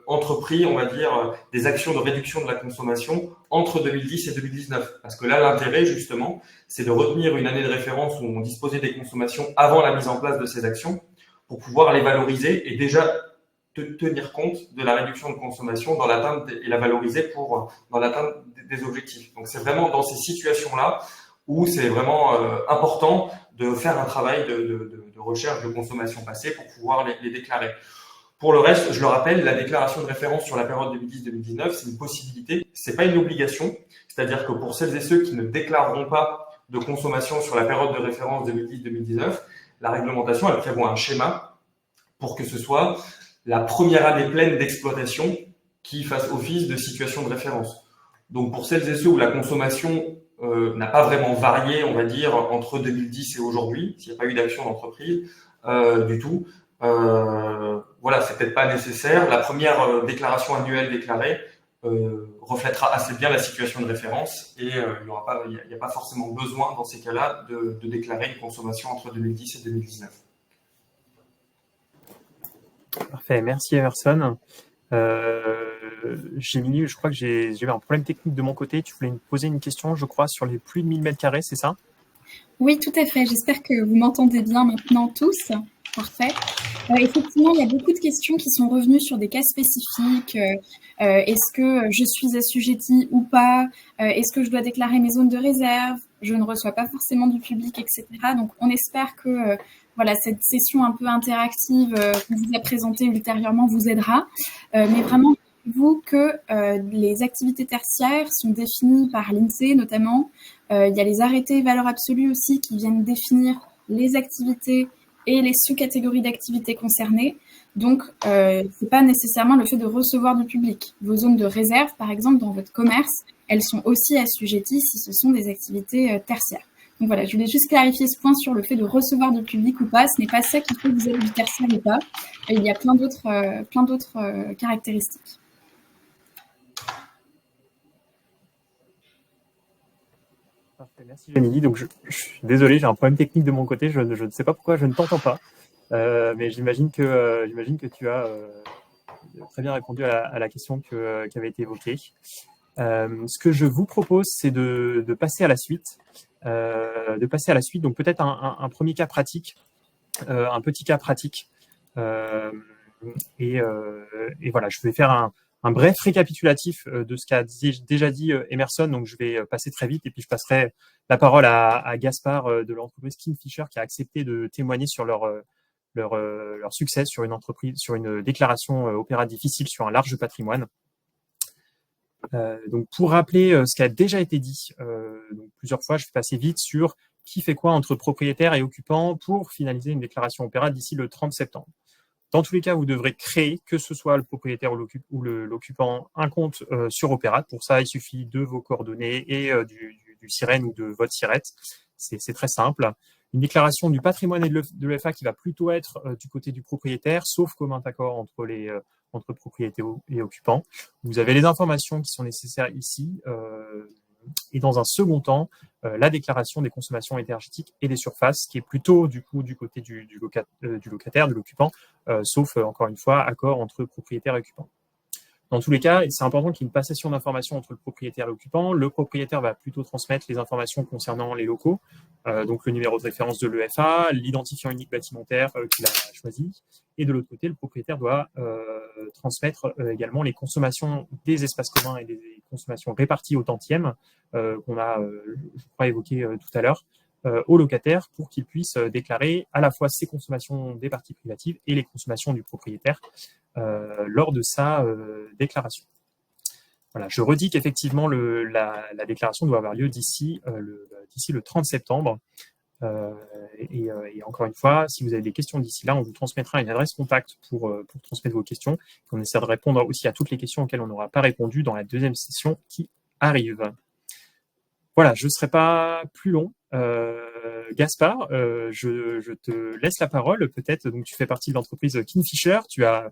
entrepris, on va dire, des actions de réduction de la consommation entre 2010 et 2019. Parce que là, l'intérêt, justement, c'est de retenir une année de référence où on disposait des consommations avant la mise en place de ces actions pour pouvoir les valoriser et déjà tenir compte de la réduction de consommation dans l'atteinte et la valoriser dans l'atteinte des objectifs. Donc, c'est vraiment dans ces situations-là où c'est vraiment important de faire un travail de recherche de consommation passée pour pouvoir les déclarer. Pour le reste, je le rappelle, la déclaration de référence sur la période 2010-2019, c'est une possibilité, c'est pas une obligation. C'est-à-dire que pour celles et ceux qui ne déclareront pas de consommation sur la période de référence 2010-2019, la réglementation, elle prévoit un schéma pour que ce soit la première année pleine d'exploitation qui fasse office de situation de référence. Donc pour celles et ceux où la consommation n'a pas vraiment varié, on va dire, entre 2010 et aujourd'hui, s'il n'y a pas eu d'action d'entreprise du tout, voilà, c'est peut-être pas nécessaire. La première déclaration annuelle déclarée reflètera assez bien la situation de référence et il n'y a pas forcément besoin dans ces cas-là de déclarer une consommation entre 2010 et 2019. Parfait, merci Emerson. Géminie, je crois que j'ai eu un problème technique de mon côté. Tu voulais me poser une question, je crois, sur les plus de 1000 mètres carrés, c'est ça? Oui, tout à fait. J'espère que vous m'entendez bien maintenant tous. Parfait. Effectivement, il y a beaucoup de questions qui sont revenues sur des cas spécifiques. Est-ce que je suis assujettie ou pas? Est-ce que je dois déclarer mes zones de réserve? Je ne reçois pas forcément du public, etc. Donc, on espère que voilà, cette session un peu interactive qu'on vous a présentée ultérieurement vous aidera. Mais vraiment, vous que les activités tertiaires sont définies par l'INSEE notamment. Il y a les arrêtés valeurs absolues aussi qui viennent définir les activités et les sous-catégories d'activités concernées. Donc, c'est pas nécessairement le fait de recevoir du public. Vos zones de réserve, par exemple, dans votre commerce, elles sont aussi assujetties si ce sont des activités tertiaires. Donc voilà, je voulais juste clarifier ce point sur le fait de recevoir du public ou pas. Ce n'est pas ça qui fait que vous êtes du tertiaire ou pas. Et il y a plein d'autres caractéristiques. Parfait, merci Géminie. Donc je suis désolé, j'ai un problème technique de mon côté. Je ne sais pas pourquoi je ne t'entends pas, mais j'imagine que tu as très bien répondu à la question qui avait été évoquée. Ce que je vous propose, c'est de passer à la suite. Donc peut-être un premier cas pratique, un petit cas pratique. Et voilà, je vais faire un bref récapitulatif de ce qu'a déjà dit Emerson. Donc, je vais passer très vite et puis je passerai la parole à Gaspard de l'entreprise Kingfisher qui a accepté de témoigner sur leur succès sur une entreprise, sur une déclaration opéra difficile sur un large patrimoine. Donc, pour rappeler ce qui a déjà été dit donc plusieurs fois, je vais passer vite sur qui fait quoi entre propriétaire et occupant pour finaliser une déclaration opéra d'ici le 30 septembre. Dans tous les cas, vous devrez créer, que ce soit le propriétaire ou l'occupant, un compte sur Opéra. Pour ça, il suffit de vos coordonnées et du SIREN ou de votre SIRET. C'est très simple. Une déclaration du patrimoine et de l'EFA qui va plutôt être du côté du propriétaire, sauf commun accord entre propriétaires et occupants. Vous avez les informations qui sont nécessaires ici. Et dans un second temps, la déclaration des consommations énergétiques et des surfaces, qui est plutôt du côté du locataire, de l'occupant, sauf encore une fois accord entre propriétaire et occupant. Dans tous les cas, c'est important qu'il y ait une passation d'informations entre le propriétaire et l'occupant. Le propriétaire va plutôt transmettre les informations concernant les locaux, donc le numéro de référence de l'EFA, l'identifiant unique bâtimentaire qu'il a choisi. Et de l'autre côté, le propriétaire doit transmettre également les consommations des espaces communs et des consommations réparties au tantième qu'on a, je crois, évoqué tout à l'heure, au locataire pour qu'il puisse déclarer à la fois ses consommations des parties privatives et les consommations du propriétaire lors de sa déclaration. Voilà, je redis qu'effectivement, la déclaration doit avoir lieu d'ici le 30 septembre. Et encore une fois, si vous avez des questions d'ici là, on vous transmettra une adresse contact pour transmettre vos questions. On essaie de répondre aussi à toutes les questions auxquelles on n'aura pas répondu dans la deuxième session qui arrive. Voilà, je ne serai pas plus long. Gaspard, je te laisse la parole. Peut-être, donc tu fais partie de l'entreprise Kingfisher. Tu as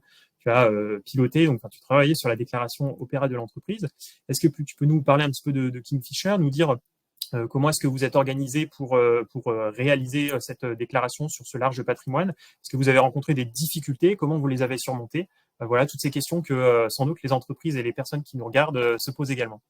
piloté, donc tu travaillais sur la déclaration opéra de l'entreprise. Est-ce que tu peux nous parler un petit peu de Kingfisher, nous dire comment est-ce que vous êtes organisé pour réaliser cette déclaration sur ce large patrimoine? Est-ce que vous avez rencontré des difficultés? Comment vous les avez surmontées? Voilà, toutes ces questions que sans doute les entreprises et les personnes qui nous regardent se posent également.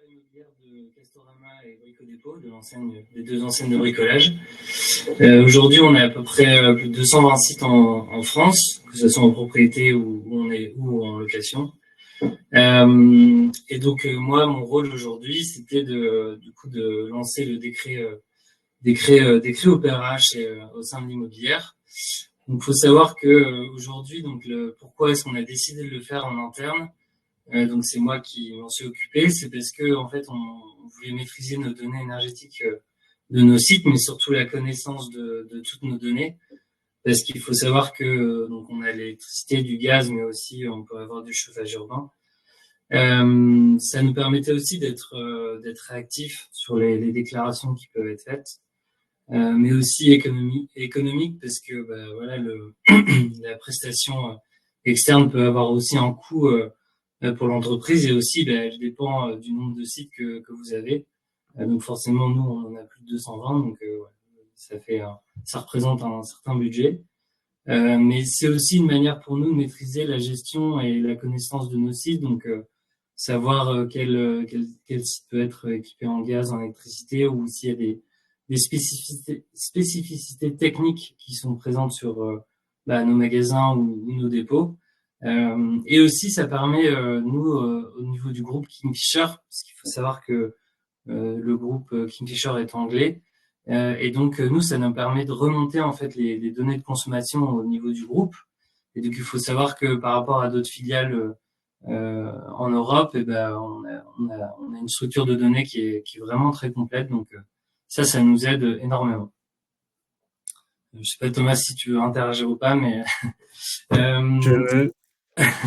Immobilière de Castorama et Brico Dépôt, des deux enseignes de bricolage. Aujourd'hui, on a à peu près plus de 220 sites en France, que ce soit en propriété ou en location. Et donc moi, mon rôle aujourd'hui, c'était du coup de lancer le décret opéra au sein de l'immobilière. Donc, faut savoir que aujourd'hui, pourquoi est-ce qu'on a décidé de le faire en interne? Donc, c'est moi qui m'en suis occupé. C'est parce que en fait, on voulait maîtriser nos données énergétiques de nos sites, mais surtout la connaissance de toutes nos données. Parce qu'il faut savoir que donc on a l'électricité, du gaz, mais aussi on peut avoir du chauffage urbain. Ça nous permettait aussi d'être réactifs sur les déclarations qui peuvent être faites. Mais aussi économique parce que voilà la prestation externe peut avoir aussi un coût pour l'entreprise et aussi elle dépend du nombre de sites que vous avez. Donc forcément nous on en a plus de 220 donc ça représente un certain budget. Mais c'est aussi une manière pour nous de maîtriser la gestion et la connaissance de nos sites, donc savoir quel site peut être équipé en gaz, en électricité, ou s'il y a des spécificités techniques qui sont présentes sur nos magasins ou nos dépôts. Et aussi, ça permet, nous, au niveau du groupe Kingfisher, parce qu'il faut savoir que le groupe Kingfisher est anglais, et donc nous, ça nous permet de remonter en fait les données de consommation au niveau du groupe. Et donc, il faut savoir que par rapport à d'autres filiales en Europe, on a une structure de données qui est vraiment très complète. Donc, ça nous aide énormément. Je sais pas, Thomas, si tu veux interagir ou pas, mais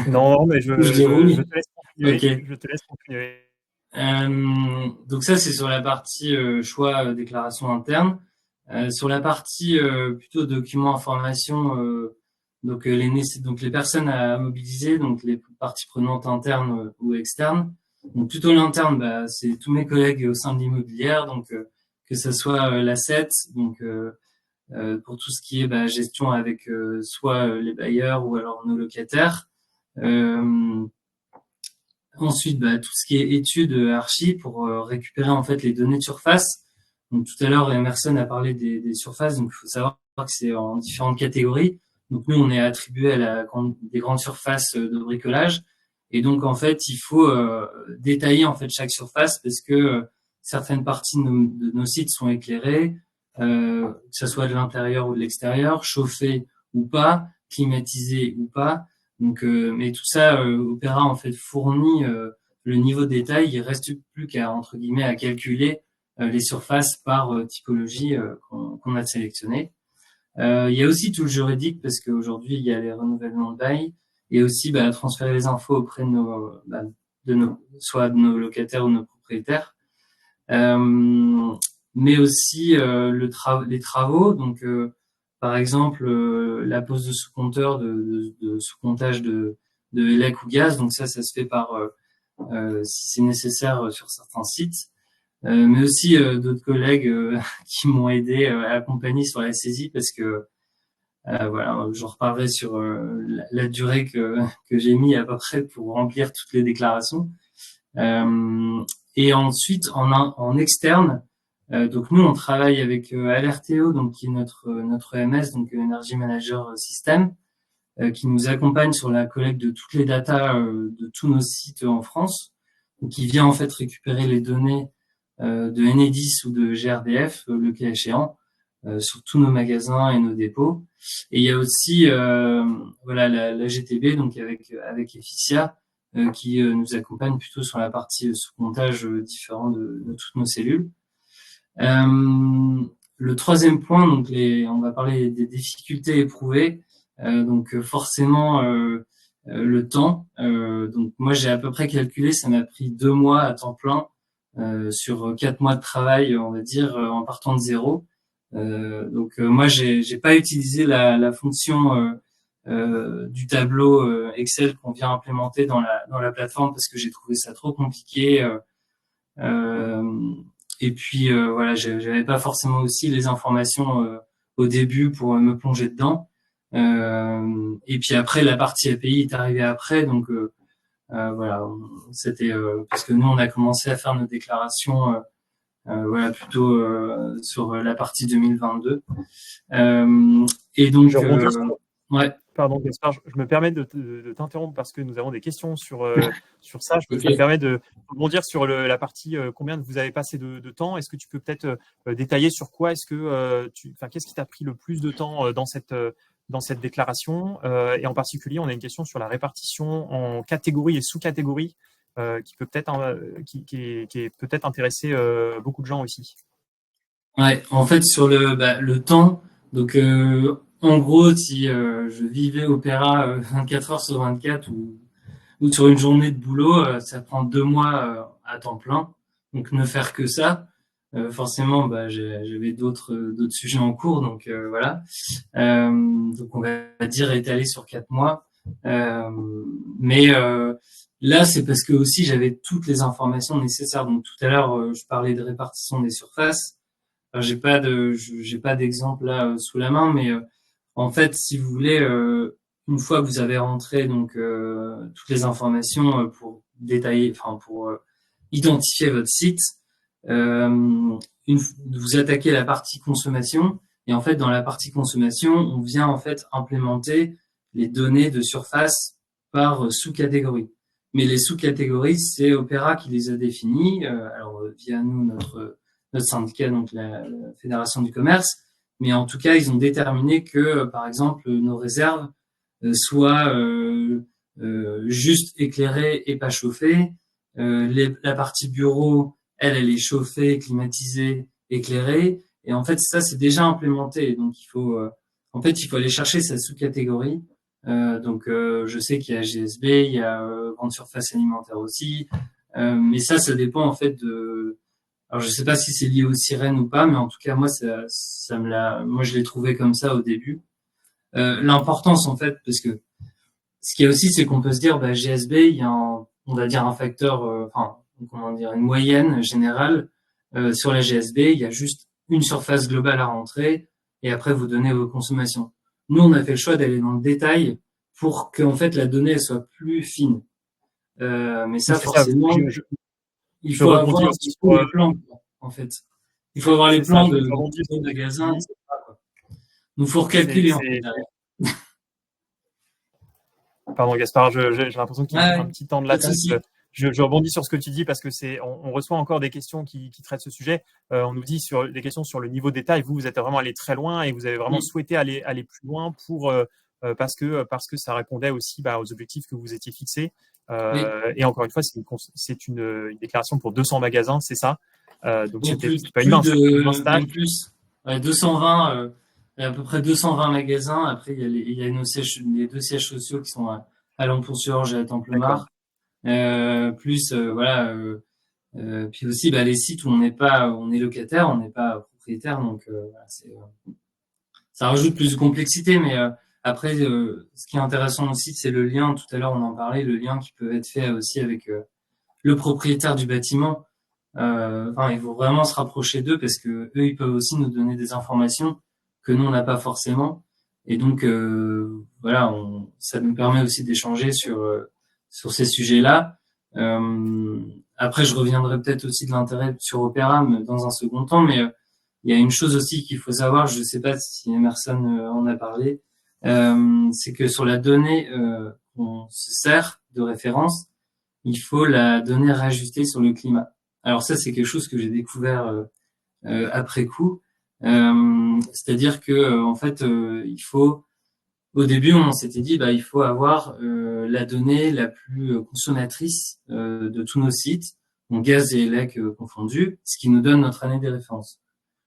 non, mais je te laisse continuer. Okay. Je te laisse continuer. Donc ça, c'est sur la partie choix déclaration interne. Sur la partie plutôt document information, donc les personnes à mobiliser, donc les parties prenantes internes ou externes. Donc plutôt l'interne, c'est tous mes collègues au sein de l'immobilière, donc que ce soit l'asset, donc pour tout ce qui est gestion avec soit les bailleurs ou alors nos locataires. Ensuite, tout ce qui est études archi pour récupérer en fait les données de surface. Donc tout à l'heure, Emerson a parlé des surfaces, donc il faut savoir que c'est en différentes catégories. Donc nous, on est attribué à des grandes surfaces de bricolage, et donc en fait, il faut détailler en fait chaque surface parce que certaines parties de nos sites sont éclairées, que ce soit de l'intérieur ou de l'extérieur, chauffées ou pas, climatisées ou pas. Donc, mais tout ça, Opera en fait fournit le niveau de détail. Il reste plus qu'à entre guillemets à calculer les surfaces par typologie qu'on a sélectionné. Il y a aussi tout le juridique parce qu'aujourd'hui il y a les renouvellements de bail et aussi transférer les infos auprès de soit de nos locataires ou de nos propriétaires. Mais aussi les travaux, donc par exemple la pose de sous-compteur de sous-comptage de élec ou gaz, donc ça se fait par si c'est nécessaire sur certains sites, mais aussi d'autres collègues qui m'ont aidé à accompagner sur la saisie parce que voilà, j'en reparlerai sur la durée que j'ai mis à peu près pour remplir toutes les déclarations. Et ensuite en externe, donc nous on travaille avec Alerteo, donc qui est notre EMS, donc Energy Manager System, qui nous accompagne sur la collecte de toutes les datas de tous nos sites en France, donc qui vient en fait récupérer les données de Enedis ou de GRDF, le cas échéant, sur tous nos magasins et nos dépôts. Et il y a aussi la GTB, donc avec Efficia, qui nous accompagne plutôt sur la partie sous-comptage différent de toutes nos cellules. Le troisième point, donc on va parler des difficultés éprouvées. Donc forcément le temps. Donc moi j'ai à peu près calculé, ça m'a pris 2 mois à temps plein sur 4 mois de travail, on va dire, en partant de zéro. Donc moi j'ai pas utilisé la fonction du tableau Excel qu'on vient implémenter dans la plateforme parce que j'ai trouvé ça trop compliqué. Et puis voilà, j'avais pas forcément aussi les informations au début pour me plonger dedans. Et puis après la partie API est arrivée après, donc voilà, c'était parce que nous on a commencé à faire nos déclarations voilà, plutôt sur la partie 2022. Et donc, Je rebondis ouais. Pardon, Gaspard, je me permets de t'interrompre parce que nous avons des questions sur ça. Je Okay. me permets de rebondir sur la partie combien vous avez passé de temps. Est-ce que tu peux peut-être détailler sur quoi est-ce que qu'est-ce qui t'a pris le plus de temps dans cette déclaration et en particulier, on a une question sur la répartition en catégories et sous-catégories qui peut peut-être qui est peut-être intéressé beaucoup de gens aussi. Ouais, en fait, sur le temps, donc en gros, si je vivais Opéra 24 heures sur 24 ou sur une journée de boulot, ça prend 2 mois à temps plein. Donc ne faire que ça, forcément, j'avais d'autres sujets en cours, donc voilà. Donc on va dire étalé sur 4 mois. Mais là, c'est parce que aussi j'avais toutes les informations nécessaires. Donc tout à l'heure, je parlais de répartition des surfaces. Alors, j'ai pas d'exemple là sous la main, mais en fait, si vous voulez, une fois que vous avez rentré donc toutes les informations pour détailler, enfin pour identifier votre site, vous attaquez la partie consommation et en fait dans la partie consommation, on vient en fait implémenter les données de surface par sous-catégorie. Mais les sous-catégories, c'est Opéra qui les a définies, alors via nous notre syndicat, donc la Fédération du commerce. Mais en tout cas, ils ont déterminé que, par exemple, nos réserves soient juste éclairées et pas chauffées. La partie bureau, elle est chauffée, climatisée, éclairée. Et en fait, ça, c'est déjà implémenté. Donc, il faut aller chercher sa sous-catégorie. Donc, je sais qu'il y a GSB, il y a grande surface alimentaire aussi. Mais ça dépend en fait de. Alors, je sais pas si c'est lié aux sirènes ou pas, mais en tout cas, moi, moi, je l'ai trouvé comme ça au début. L'importance, en fait, parce que ce qu'il y a aussi, c'est qu'on peut se dire, GSB, il y a on va dire un facteur, comment dire, une moyenne générale. Sur la GSB, il y a juste une surface globale à rentrer et après, vous donnez vos consommations. Nous, on a fait le choix d'aller dans le détail pour que, en fait, la donnée, elle soit plus fine. Mais ça, forcément, il faut avoir les plans, en fait. Il faut avoir les plans de magasin, etc. Donc, il faut recalculer, en fait, derrière. Pardon, Gaspard, j'ai l'impression qu'il y a un petit temps de latence. Je rebondis sur ce que tu dis parce que on reçoit encore des questions qui traitent ce sujet. On nous dit des questions sur le niveau de détail. Vous êtes vraiment allé très loin et vous avez vraiment souhaité aller plus loin parce que ça répondait aussi aux objectifs que vous étiez fixés. Et encore une fois, c'est une déclaration pour 200 magasins, c'est ça. Donc c'était pas une même plus. 220, à peu près 220 magasins. Après, il y a les 2 sièges sociaux qui sont à Lamponturge et à Templemar. Plus voilà. Puis aussi les sites où on est locataire, on n'est pas propriétaire, donc ça rajoute plus de complexité, mais après, ce qui est intéressant aussi, c'est le lien. Tout à l'heure, on en parlait, le lien qui peut être fait aussi avec le propriétaire du bâtiment. Il faut vraiment se rapprocher d'eux parce que eux, ils peuvent aussi nous donner des informations que nous, on n'a pas forcément. Et donc, voilà, ça nous permet aussi d'échanger sur ces sujets-là. Après, je reviendrai peut-être aussi de l'intérêt sur Opéra dans un second temps, mais il y a une chose aussi qu'il faut savoir, je ne sais pas si Emerson en a parlé, c'est que sur la donnée qu'on se sert de référence, il faut la donnée réajustée sur le climat. Alors ça, c'est quelque chose que j'ai découvert après coup. C'est-à-dire que en fait, il faut. Au début, on s'était dit, il faut avoir la donnée la plus consommatrice de tous nos sites, donc gaz et élec confondus, ce qui nous donne notre année des références.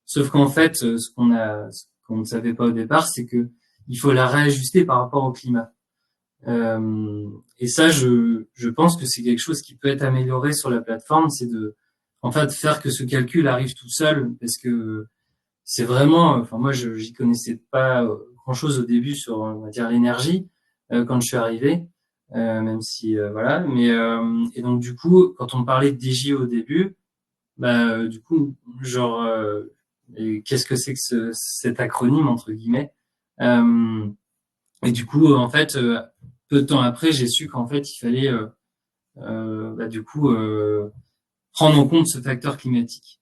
Sauf qu'en fait, ce qu'on ne savait pas au départ, c'est que il faut la réajuster par rapport au climat. Et ça, je pense que c'est quelque chose qui peut être amélioré sur la plateforme, c'est de en fait faire que ce calcul arrive tout seul, parce que c'est vraiment, moi j'y connaissais pas grand-chose au début sur, on va dire, l'énergie quand je suis arrivé, même si voilà, mais et donc du coup, quand on parlait de DJ au début, du coup, genre qu'est-ce que c'est que cet acronyme entre guillemets, et du coup, en fait, peu de temps après, j'ai su qu'en fait, il fallait du coup prendre en compte ce facteur climatique.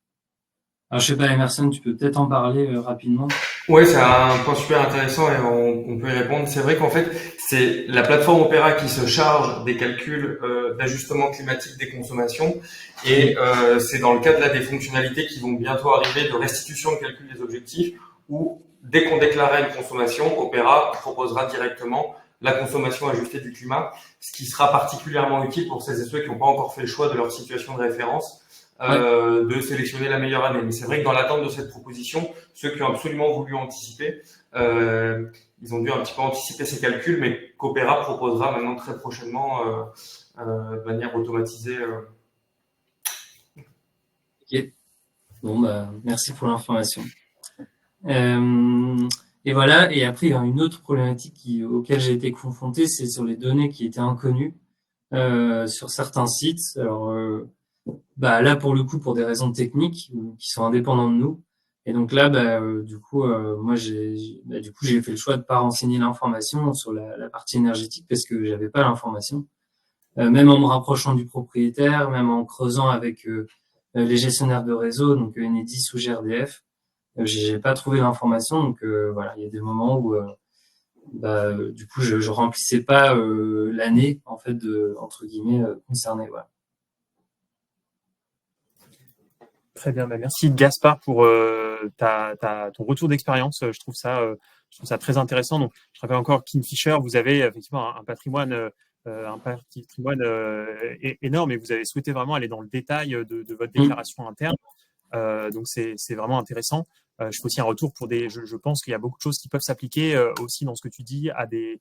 Alors, je sais pas, Emerson, tu peux peut-être en parler rapidement. Ouais, c'est un point super intéressant et on peut y répondre. C'est vrai qu'en fait, c'est la plateforme Opera qui se charge des calculs d'ajustement climatique des consommations et c'est dans le cadre là des fonctionnalités qui vont bientôt arriver de restitution de calcul des objectifs où dès qu'on déclarera une consommation, Opera proposera directement la consommation ajustée du climat, ce qui sera particulièrement utile pour celles et ceux qui n'ont pas encore fait le choix de leur situation de référence. De sélectionner la meilleure année. Mais c'est vrai que dans l'attente de cette proposition, ceux qui ont absolument voulu anticiper, ils ont dû un petit peu anticiper ces calculs, mais qu'Opera proposera maintenant très prochainement de manière automatisée. Ok. Bon, bah, merci pour l'information. Et voilà. Et après, il y a une autre problématique auquel j'ai été confronté, c'est sur les données qui étaient inconnues sur certains sites. Alors, bah là pour le coup pour des raisons techniques qui sont indépendantes de nous, et donc là du coup moi j'ai fait le choix de pas renseigner l'information sur la partie énergétique parce que j'avais pas l'information, même en me rapprochant du propriétaire, même en creusant avec les gestionnaires de réseau, donc Enedis ou GRDF, j'ai pas trouvé l'information. Donc voilà, il y a des moments où du coup je remplissais pas l'année en fait entre guillemets concernée. Voilà. Très bien, merci Gaspard pour ton retour d'expérience. Je trouve ça très intéressant. Donc, je rappelle encore Kingfisher, vous avez effectivement un patrimoine énorme et vous avez souhaité vraiment aller dans le détail de votre déclaration interne. Donc, c'est vraiment intéressant. Je fais aussi un retour pour je pense qu'il y a beaucoup de choses qui peuvent s'appliquer aussi dans ce que tu dis à des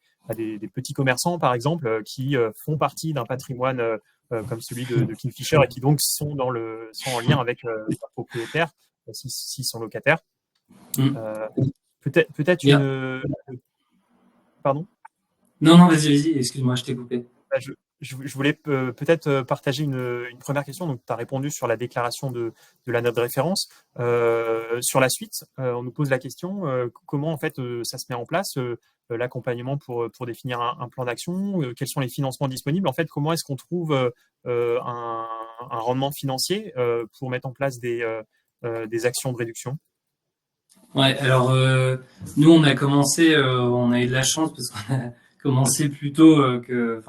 petits commerçants, par exemple, qui font partie d'un patrimoine comme celui de Kingfisher et qui donc sont en lien avec leurs propriétaires s'ils sont locataires. Peut-être une. Pardon ? Non, vas-y, excuse-moi, je t'ai coupé. Je voulais peut-être partager une première question. Donc, tu as répondu sur la déclaration de la note de référence. Sur la suite, on nous pose la question comment en fait ça se met en place l'accompagnement pour définir un plan d'action, quels sont les financements disponibles. En fait, comment est-ce qu'on trouve un rendement financier pour mettre en place des actions de réduction ? Ouais, alors nous on a commencé, on a eu de la chance parce qu'on a commencé plus tôt que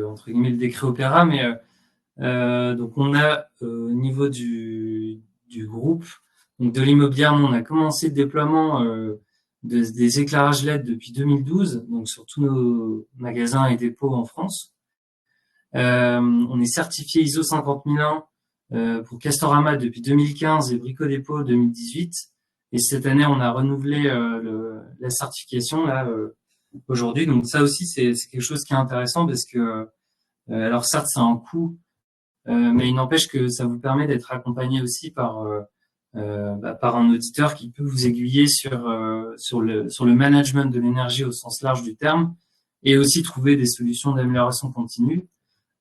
entre guillemets le décret Opera, mais donc on a au niveau du groupe, donc de l'immobilier, on a commencé le déploiement des éclairages LED depuis 2012, donc sur tous nos magasins et dépôts en France. On est certifié ISO 50001 pour Castorama depuis 2015 et Brico Dépôt 2018. Et cette année, on a renouvelé la certification là aujourd'hui. Donc ça aussi, c'est quelque chose qui est intéressant parce que alors certes, c'est un coût, mais il n'empêche que ça vous permet d'être accompagné aussi par un auditeur qui peut vous aiguiller sur le management de l'énergie au sens large du terme et aussi trouver des solutions d'amélioration continue.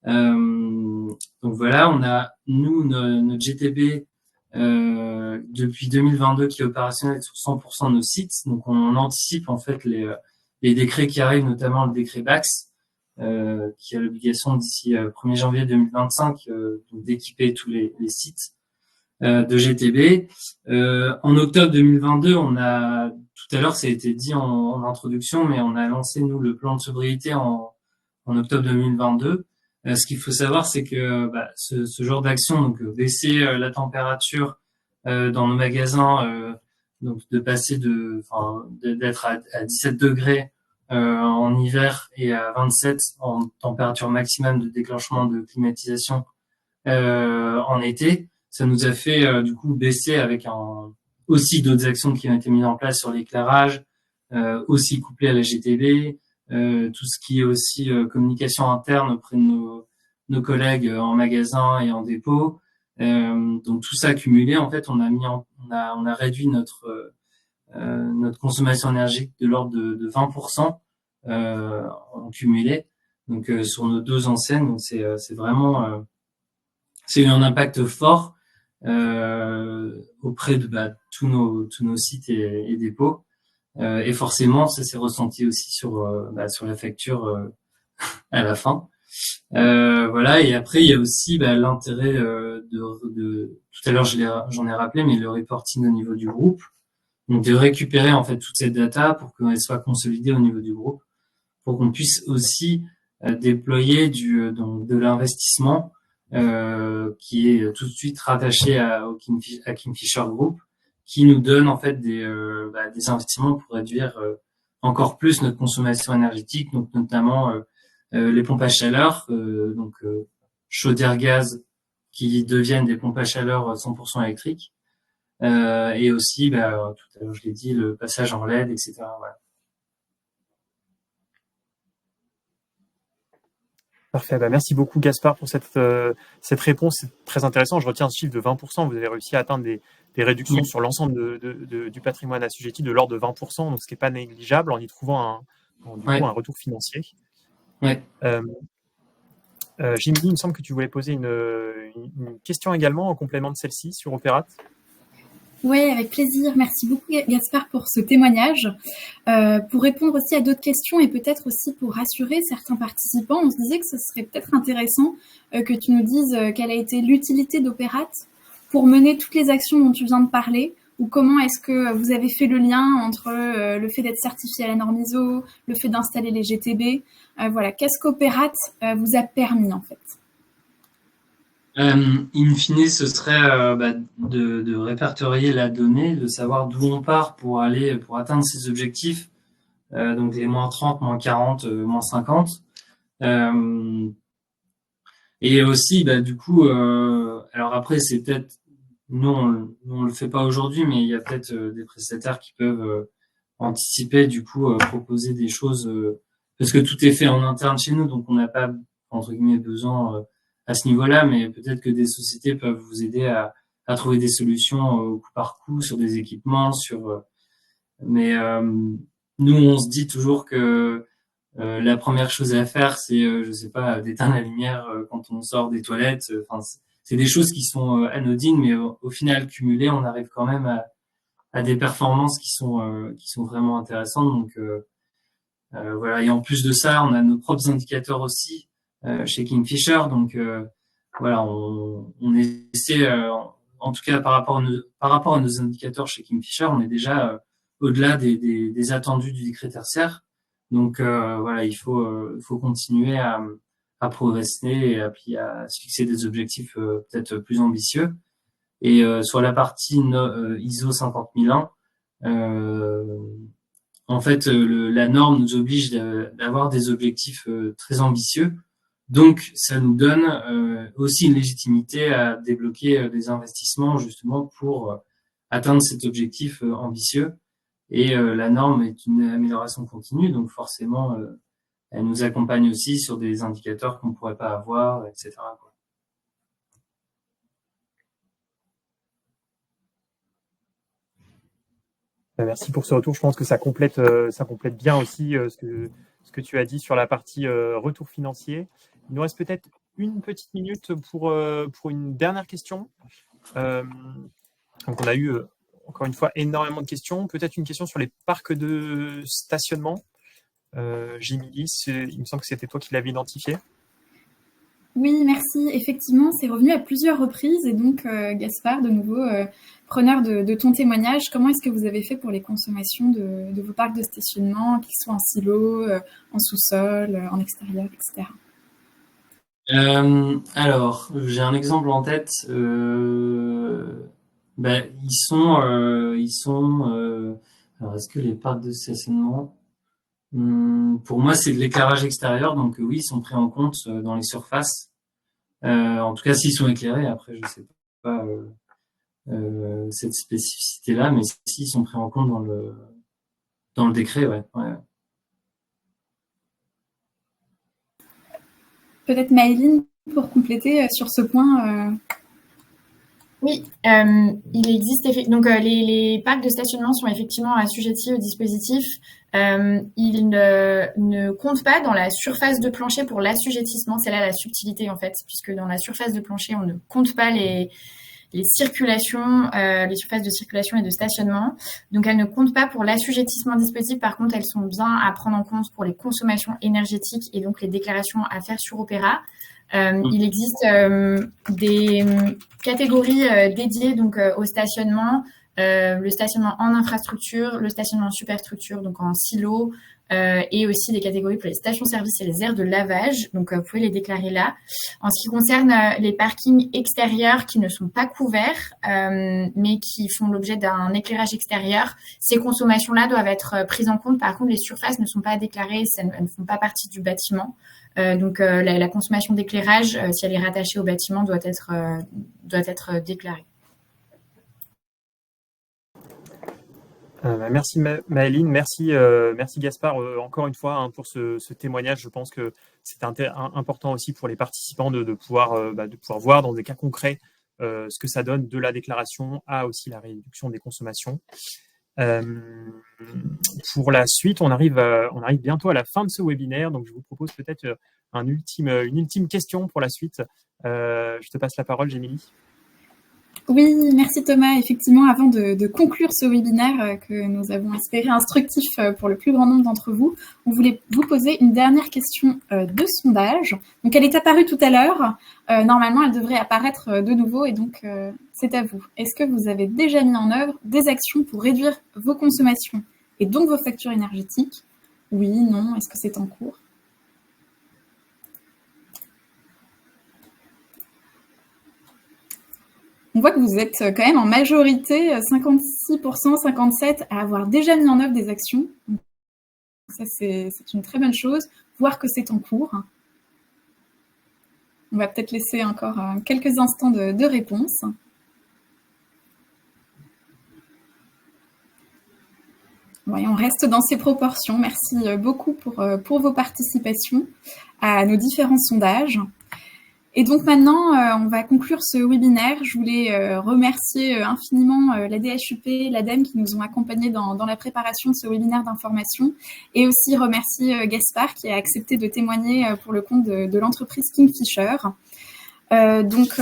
Donc voilà, on a notre GTB depuis 2022 qui est opérationnel sur 100% de nos sites. Donc on anticipe en fait les décrets qui arrivent, notamment le décret BAX qui a l'obligation d'ici 1er janvier 2025 d'équiper tous les sites de GTB. En octobre 2022, on a, tout à l'heure ça a été dit en introduction, mais on a lancé nous le plan de sobriété en octobre 2022. Ce qu'il faut savoir, c'est que ce genre d'action, donc baisser la température dans nos magasins, donc de passer d'être à 17 degrés en hiver et à 27 en température maximum de déclenchement de climatisation en été, ça nous a fait du coup baisser avec aussi d'autres actions qui ont été mises en place sur l'éclairage, aussi couplées à la GTB. Tout ce qui est aussi communication interne auprès de nos collègues en magasin et en dépôt. Donc tout ça accumulé, en fait, on a réduit notre consommation énergétique de l'ordre de 20% en cumulé. Donc sur nos 2 enseignes, donc c'est vraiment c'est eu un impact fort auprès de tous nos sites et dépôts. Et forcément, ça s'est ressenti aussi sur la facture à la fin. Voilà. Et après, il y a aussi l'intérêt tout à l'heure, j'en ai rappelé, mais le reporting au niveau du groupe. Donc, de récupérer en fait toute cette data pour qu'elle soit consolidée au niveau du groupe, pour qu'on puisse aussi déployer donc de l'investissement qui est tout de suite rattaché à Kingfisher Group, qui nous donne en fait des investissements pour réduire encore plus notre consommation énergétique, donc notamment les pompes à chaleur, chaudière gaz qui deviennent des pompes à chaleur 100% électriques, et aussi, tout à l'heure je l'ai dit, le passage en LED, etc. Voilà. Parfait. Merci beaucoup, Gaspard, pour cette réponse. C'est très intéressant. Je retiens ce chiffre de 20%. Vous avez réussi à atteindre des réductions sur l'ensemble du patrimoine assujetti de l'ordre de 20%, donc ce qui n'est pas négligeable en y trouvant un retour financier. Ouais. Jimmy, il me semble que tu voulais poser une question également en complément de celle-ci sur Opérate. Oui, avec plaisir. Merci beaucoup, Gaspard, pour ce témoignage. Pour répondre aussi à d'autres questions et peut-être aussi pour rassurer certains participants, on se disait que ce serait peut-être intéressant que tu nous dises quelle a été l'utilité d'Opérate pour mener toutes les actions dont tu viens de parler, ou comment est-ce que vous avez fait le lien entre le fait d'être certifié à la norme ISO, le fait d'installer les GTB. Voilà, qu'est-ce qu'Opérate vous a permis en fait? In fine, ce serait de répertorier la donnée, de savoir d'où on part pour atteindre ces objectifs, donc les moins 30, moins 40, moins 50. Et aussi, du coup, alors après, c'est peut-être, nous on le fait pas aujourd'hui, mais il y a peut-être des prestataires qui peuvent anticiper, du coup, proposer des choses, parce que tout est fait en interne chez nous, donc on n'a pas, entre guillemets, besoin à ce niveau-là, mais peut-être que des sociétés peuvent vous aider à trouver des solutions au coup par coup sur des équipements, mais nous on se dit toujours que la première chose à faire, c'est je sais pas, d'éteindre la lumière quand on sort des toilettes. Enfin, c'est des choses qui sont anodines, mais au final cumulées, on arrive quand même à des performances qui sont vraiment intéressantes. Donc voilà. Et en plus de ça, on a nos propres indicateurs aussi chez Kingfisher. Donc voilà, on essaie, en tout cas par rapport à nos indicateurs chez Kingfisher, on est déjà au-delà des attendus du décret tertiaire. Donc voilà, il faut continuer à progresser et puis à se fixer des objectifs peut-être plus ambitieux. Et sur la partie ISO 50001, en fait, la norme nous oblige d'avoir des objectifs très ambitieux. Donc, ça nous donne aussi une légitimité à débloquer des investissements justement pour atteindre cet objectif ambitieux. Et la norme est une amélioration continue, donc forcément, elle nous accompagne aussi sur des indicateurs qu'on ne pourrait pas avoir, etc. Merci pour ce retour. Je pense que ça complète bien aussi ce que tu as dit sur la partie retour financier. Il nous reste peut-être une petite minute pour une dernière question. Donc on a eu encore une fois énormément de questions. Peut-être une question sur les parcs de stationnement. Jimmy, il me semble que c'était toi qui l'avais identifié. Oui, merci. Effectivement, c'est revenu à plusieurs reprises. Et donc, Gaspard, de nouveau, preneur de ton témoignage, comment est-ce que vous avez fait pour les consommations de vos parcs de stationnement, qu'ils soient en silo, en sous-sol, en extérieur, etc. Alors, j'ai un exemple en tête. Ils sont. Alors, est-ce que les parcs de stationnement, pour moi, c'est de l'éclairage extérieur, donc oui, ils sont pris en compte dans les surfaces. En tout cas, s'ils sont éclairés. Après, je sais pas cette spécificité-là, mais s'ils sont pris en compte dans le décret, ouais. Peut-être Maëline, pour compléter sur ce point. Oui, il existe donc les parcs de stationnement sont effectivement assujettis au dispositif. Ils ne comptent pas dans la surface de plancher pour l'assujettissement. C'est là la subtilité en fait, puisque dans la surface de plancher, on ne compte pas les les circulations, les surfaces de circulation et de stationnement. Donc, elles ne comptent pas pour l'assujettissement des dispositifs. Par contre, elles sont bien à prendre en compte pour les consommations énergétiques et donc les déclarations à faire sur Opera. Il existe des catégories dédiées donc, au stationnement, le stationnement en infrastructure, le stationnement en superstructure, donc en silo, et aussi des catégories pour les stations-service et les aires de lavage. Donc, vous pouvez les déclarer là. En ce qui concerne les parkings extérieurs qui ne sont pas couverts, mais qui font l'objet d'un éclairage extérieur, ces consommations-là doivent être prises en compte. Par contre, les surfaces ne sont pas déclarées, elles ne font pas partie du bâtiment. Donc, la consommation d'éclairage, si elle est rattachée au bâtiment, doit être déclarée. Merci Maëline, merci Gaspard encore une fois pour ce témoignage. Je pense que c'est important aussi pour les participants de pouvoir voir dans des cas concrets ce que ça donne de la déclaration à aussi la réduction des consommations. Pour la suite, on arrive bientôt à la fin de ce webinaire, donc je vous propose peut-être une ultime question pour la suite. Je te passe la parole, Jémilie. Oui, merci Thomas. Effectivement, avant de conclure ce webinaire que nous avons espéré instructif pour le plus grand nombre d'entre vous, on voulait vous poser une dernière question de sondage. Donc, elle est apparue tout à l'heure. Normalement, elle devrait apparaître de nouveau et donc c'est à vous. Est-ce que vous avez déjà mis en œuvre des actions pour réduire vos consommations et donc vos factures énergétiques? Oui, non, est-ce que c'est en cours? On voit que vous êtes quand même en majorité, 56%, 57%, à avoir déjà mis en œuvre des actions. Donc, ça, c'est une très bonne chose. Voir que c'est en cours. On va peut-être laisser encore quelques instants de réponse. Ouais, on reste dans ces proportions. Merci beaucoup pour vos participations à nos différents sondages. Et donc maintenant, on va conclure ce webinaire. Je voulais remercier infiniment la DHUP, l'ADEME qui nous ont accompagnés dans la préparation de ce webinaire d'information et aussi remercier Gaspard qui a accepté de témoigner pour le compte de l'entreprise Kingfisher. Donc,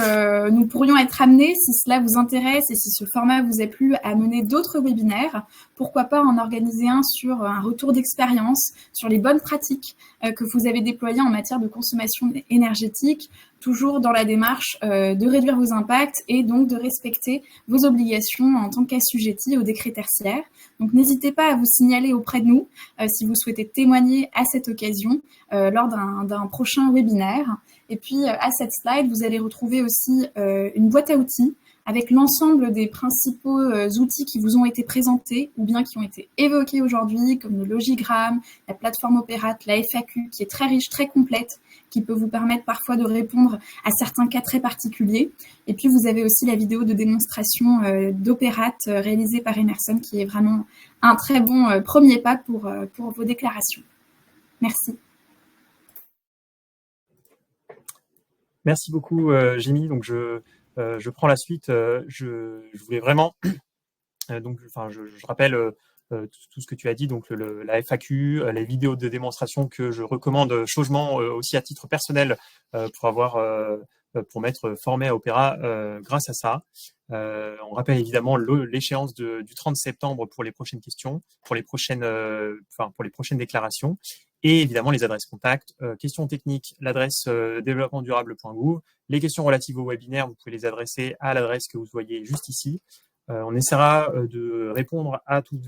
nous pourrions être amenés, si cela vous intéresse et si ce format vous a plu, à mener d'autres webinaires. Pourquoi pas en organiser un sur un retour d'expérience, sur les bonnes pratiques que vous avez déployées en matière de consommation énergétique, toujours dans la démarche de réduire vos impacts et donc de respecter vos obligations en tant qu'assujettis au décret tertiaire. Donc, n'hésitez pas à vous signaler auprès de nous si vous souhaitez témoigner à cette occasion lors d'un prochain webinaire. Et puis, à cette slide, vous allez retrouver aussi une boîte à outils avec l'ensemble des principaux outils qui vous ont été présentés ou bien qui ont été évoqués aujourd'hui, comme le logigramme, la plateforme Opera, la FAQ, qui est très riche, très complète, qui peut vous permettre parfois de répondre à certains cas très particuliers. Et puis, vous avez aussi la vidéo de démonstration d'Opera réalisée par Emerson, qui est vraiment un très bon premier pas pour vos déclarations. Merci. Merci beaucoup, Jémy. Donc, je prends la suite. Je voulais vraiment, je rappelle tout ce que tu as dit, donc la FAQ, les vidéos de démonstration que je recommande chaudement aussi à titre personnel pour m'être formé à Opera grâce à ça. On rappelle évidemment l'échéance du 30 septembre pour les prochaines questions, pour les prochaines déclarations. Et évidemment, les adresses contacts, questions techniques, l'adresse développementdurable.gouv. Les questions relatives au webinaire, vous pouvez les adresser à l'adresse que vous voyez juste ici. On essaiera de répondre à toutes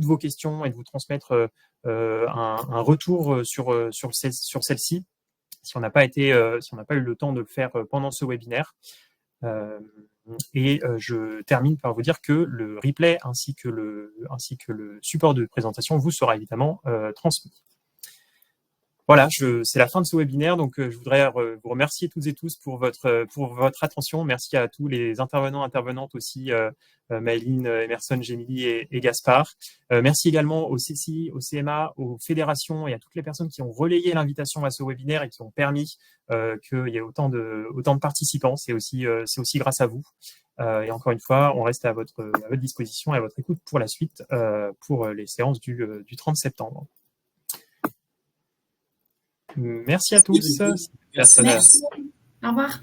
vos questions et de vous transmettre un retour sur celle-ci, si on n'a pas eu le temps de le faire pendant ce webinaire. Je termine par vous dire que le replay ainsi que le support de présentation vous sera évidemment transmis. Voilà, c'est la fin de ce webinaire, donc je voudrais vous remercier toutes et tous pour votre attention. Merci à tous les intervenantes aussi, Maëline, Emerson, Jémilie et Gaspard. Merci également au CCI, au CMA, aux fédérations et à toutes les personnes qui ont relayé l'invitation à ce webinaire et qui ont permis qu'il y ait autant de participants. C'est aussi grâce à vous. Et encore une fois, on reste à votre disposition et à votre écoute pour la suite, pour les séances du 30 septembre. Merci à tous. Merci. Au revoir.